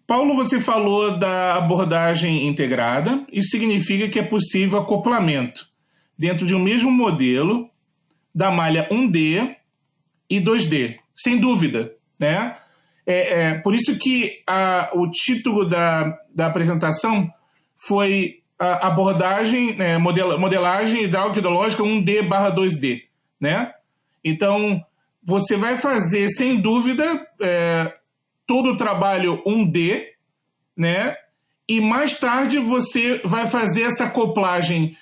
Speaker 1: Paulo, você falou da abordagem integrada. Isso significa que é possível acoplamento dentro de um mesmo modelo da malha 1D e 2D, sem dúvida, né? Por isso que o título da apresentação foi a abordagem, modelagem hidráulica hidrológica 1D/2D, né? Então, você vai fazer, sem dúvida, todo o trabalho 1D, né? E mais tarde você vai fazer essa acoplagem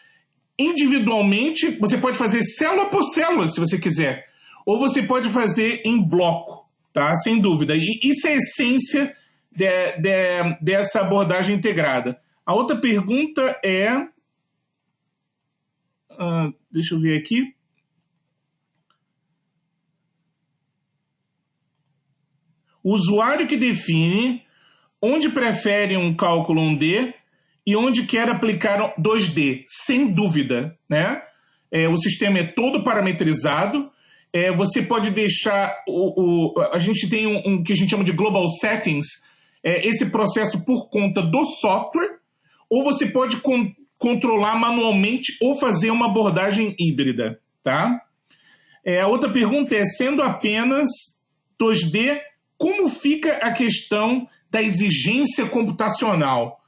Speaker 1: individualmente. Você pode fazer célula por célula, se você quiser. Ou você pode fazer em bloco, tá? Sem dúvida. E isso é a essência dessa abordagem integrada. A outra pergunta é... deixa eu ver aqui. O usuário que define onde prefere um cálculo 1D e onde quer aplicar 2D, sem dúvida, né? O sistema é todo parametrizado. Você pode deixar... a gente tem um que a gente chama de Global Settings, esse processo por conta do software, ou você pode controlar manualmente ou fazer uma abordagem híbrida, tá? A outra pergunta é, sendo apenas 2D, como fica a questão da exigência computacional?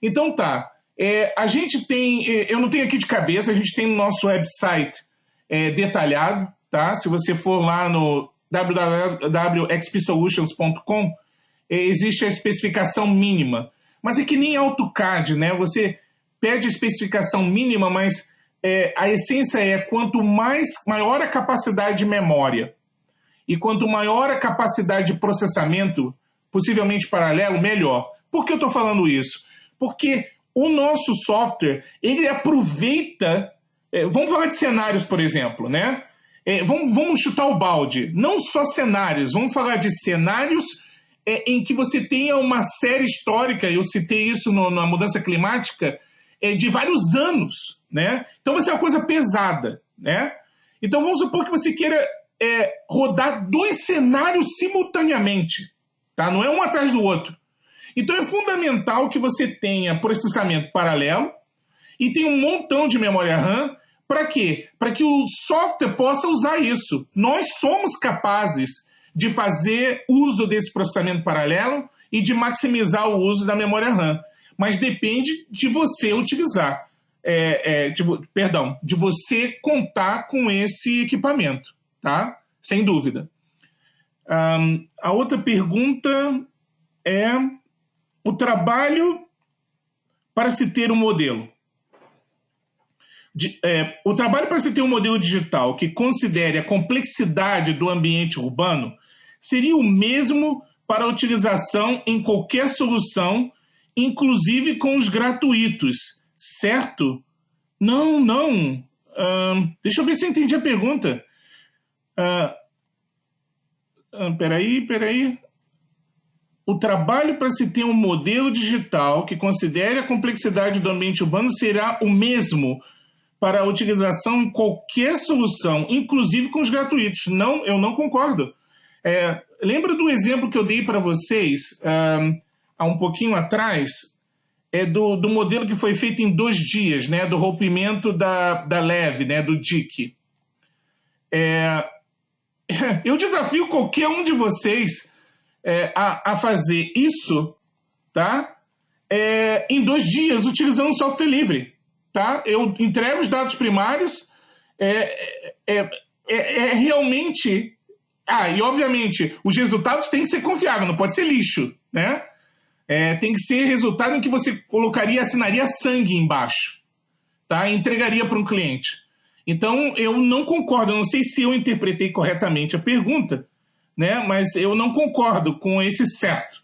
Speaker 1: Então tá, a gente tem, eu não tenho aqui de cabeça, a gente tem no nosso website detalhado, tá? Se você for lá no www.xpsolutions.com, existe a especificação mínima. Mas é que nem AutoCAD, né? Você pede a especificação mínima, mas a essência é quanto maior a capacidade de memória e quanto maior a capacidade de processamento, possivelmente paralelo, melhor. Por que eu estou falando isso? Porque o nosso software, ele aproveita... vamos falar de cenários, por exemplo, né? Vamos chutar o balde. Não só cenários, vamos falar de cenários em que você tenha uma série histórica, eu citei isso na mudança climática, de vários anos, né? Então vai ser uma coisa pesada, né? Então vamos supor que você queira rodar 2 cenários simultaneamente, tá? Não é um atrás do outro. Então é fundamental que você tenha processamento paralelo e tenha um montão de memória RAM. Para quê? Para que o software possa usar isso. Nós somos capazes de fazer uso desse processamento paralelo e de maximizar o uso da memória RAM. Mas depende de você utilizar, de você contar com esse equipamento, tá? Sem dúvida. A outra pergunta é o trabalho para se ter um modelo. O trabalho para se ter um modelo digital que considere a complexidade do ambiente urbano seria o mesmo para a utilização em qualquer solução, inclusive com os gratuitos, certo? Não. Deixa eu ver se eu entendi a pergunta. Peraí. O trabalho para se ter um modelo digital que considere a complexidade do ambiente urbano será o mesmo para a utilização em qualquer solução, inclusive com os gratuitos. Não, eu não concordo. Lembra do exemplo que eu dei para vocês há um pouquinho atrás? Do modelo que foi feito em 2 dias, né? Do rompimento da leve, né? Do DIC. Eu desafio qualquer um de vocês a fazer isso, tá? Em 2 dias, utilizando software livre. Tá? Eu entrego os dados primários, realmente... e obviamente, os resultados têm que ser confiáveis, não pode ser lixo, né? Tem que ser resultado em que você colocaria, assinaria sangue embaixo, tá? E entregaria para um cliente. Então, eu não concordo, eu não sei se eu interpretei corretamente a pergunta, né? Mas eu não concordo com esse certo.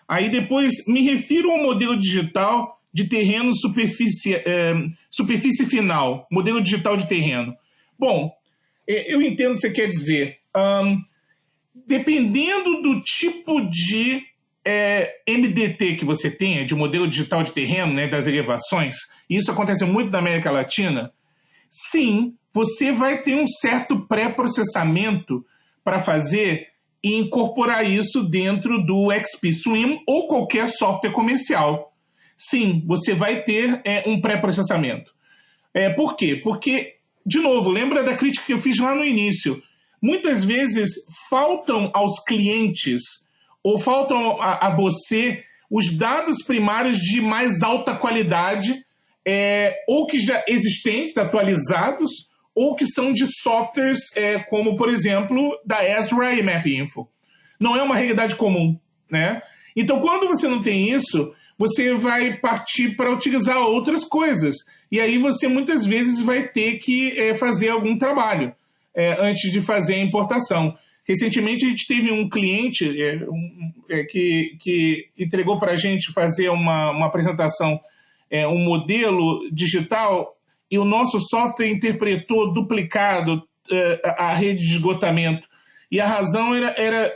Speaker 1: Aí depois, me refiro ao modelo digital de terreno superfície final, modelo digital de terreno. Bom, eu entendo o que você quer dizer. Dependendo do tipo de MDT que você tenha, de modelo digital de terreno, né, das elevações, e isso acontece muito na América Latina, sim, você vai ter um certo pré-processamento para fazer e incorporar isso dentro do XP-Swim ou qualquer software comercial. Sim, você vai ter um pré-processamento. Por quê? Porque, de novo, lembra da crítica que eu fiz lá no início? Muitas vezes faltam aos clientes ou faltam a você os dados primários de mais alta qualidade, ou que já existentes, atualizados, ou que são de softwares como, por exemplo, da Ezra e MapInfo. Não é uma realidade comum, né? Então, quando você não tem isso, você vai partir para utilizar outras coisas. E aí você muitas vezes vai ter que fazer algum trabalho antes de fazer a importação. Recentemente a gente teve um cliente que entregou para a gente fazer uma apresentação, um modelo digital, e o nosso software interpretou duplicado a rede de esgotamento. E a razão era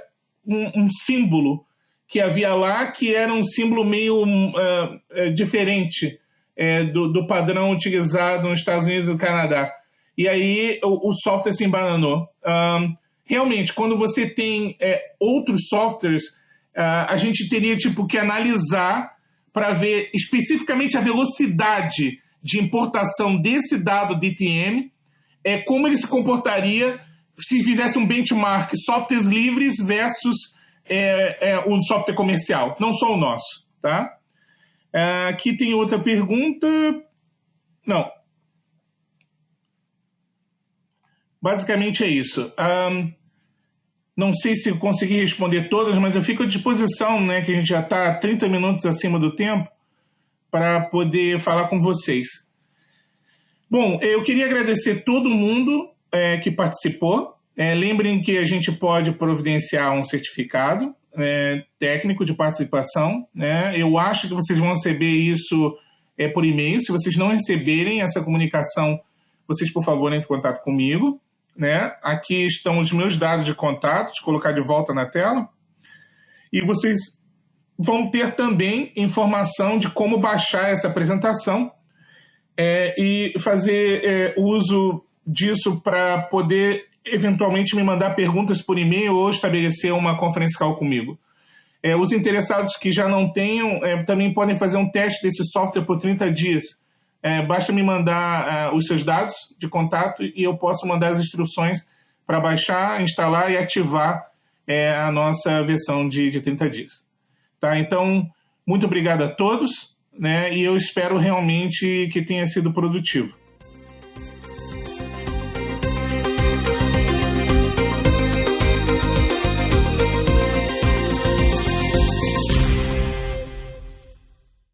Speaker 1: um símbolo que havia lá, que era um símbolo meio diferente do padrão utilizado nos Estados Unidos e no Canadá. E aí o software se embananou. Realmente, quando você tem outros softwares, a gente teria que analisar para ver especificamente a velocidade de importação desse dado DTM, como ele se comportaria se fizesse um benchmark softwares livres versus o software comercial, não só o nosso, tá? Aqui tem outra pergunta. Não. Basicamente é isso. Não sei se consegui responder todas, mas eu fico à disposição, né, que a gente já está 30 minutos acima do tempo, para poder falar com vocês. Bom, eu queria agradecer todo mundo que participou. Lembrem que a gente pode providenciar um certificado técnico de participação, né? Eu acho que vocês vão receber isso por e-mail. Se vocês não receberem essa comunicação, vocês, por favor, entrem em contato comigo, né? Aqui estão os meus dados de contato, de colocar de volta na tela. E vocês vão ter também informação de como baixar essa apresentação e fazer uso disso para poder eventualmente me mandar perguntas por e-mail ou estabelecer uma conferência call comigo. Os interessados que já não tenham também podem fazer um teste desse software por 30 dias. Basta me mandar os seus dados de contato e eu posso mandar as instruções para baixar, instalar e ativar a nossa versão de 30 dias. Tá? Então, muito obrigado a todos, né? E eu espero realmente que tenha sido produtivo.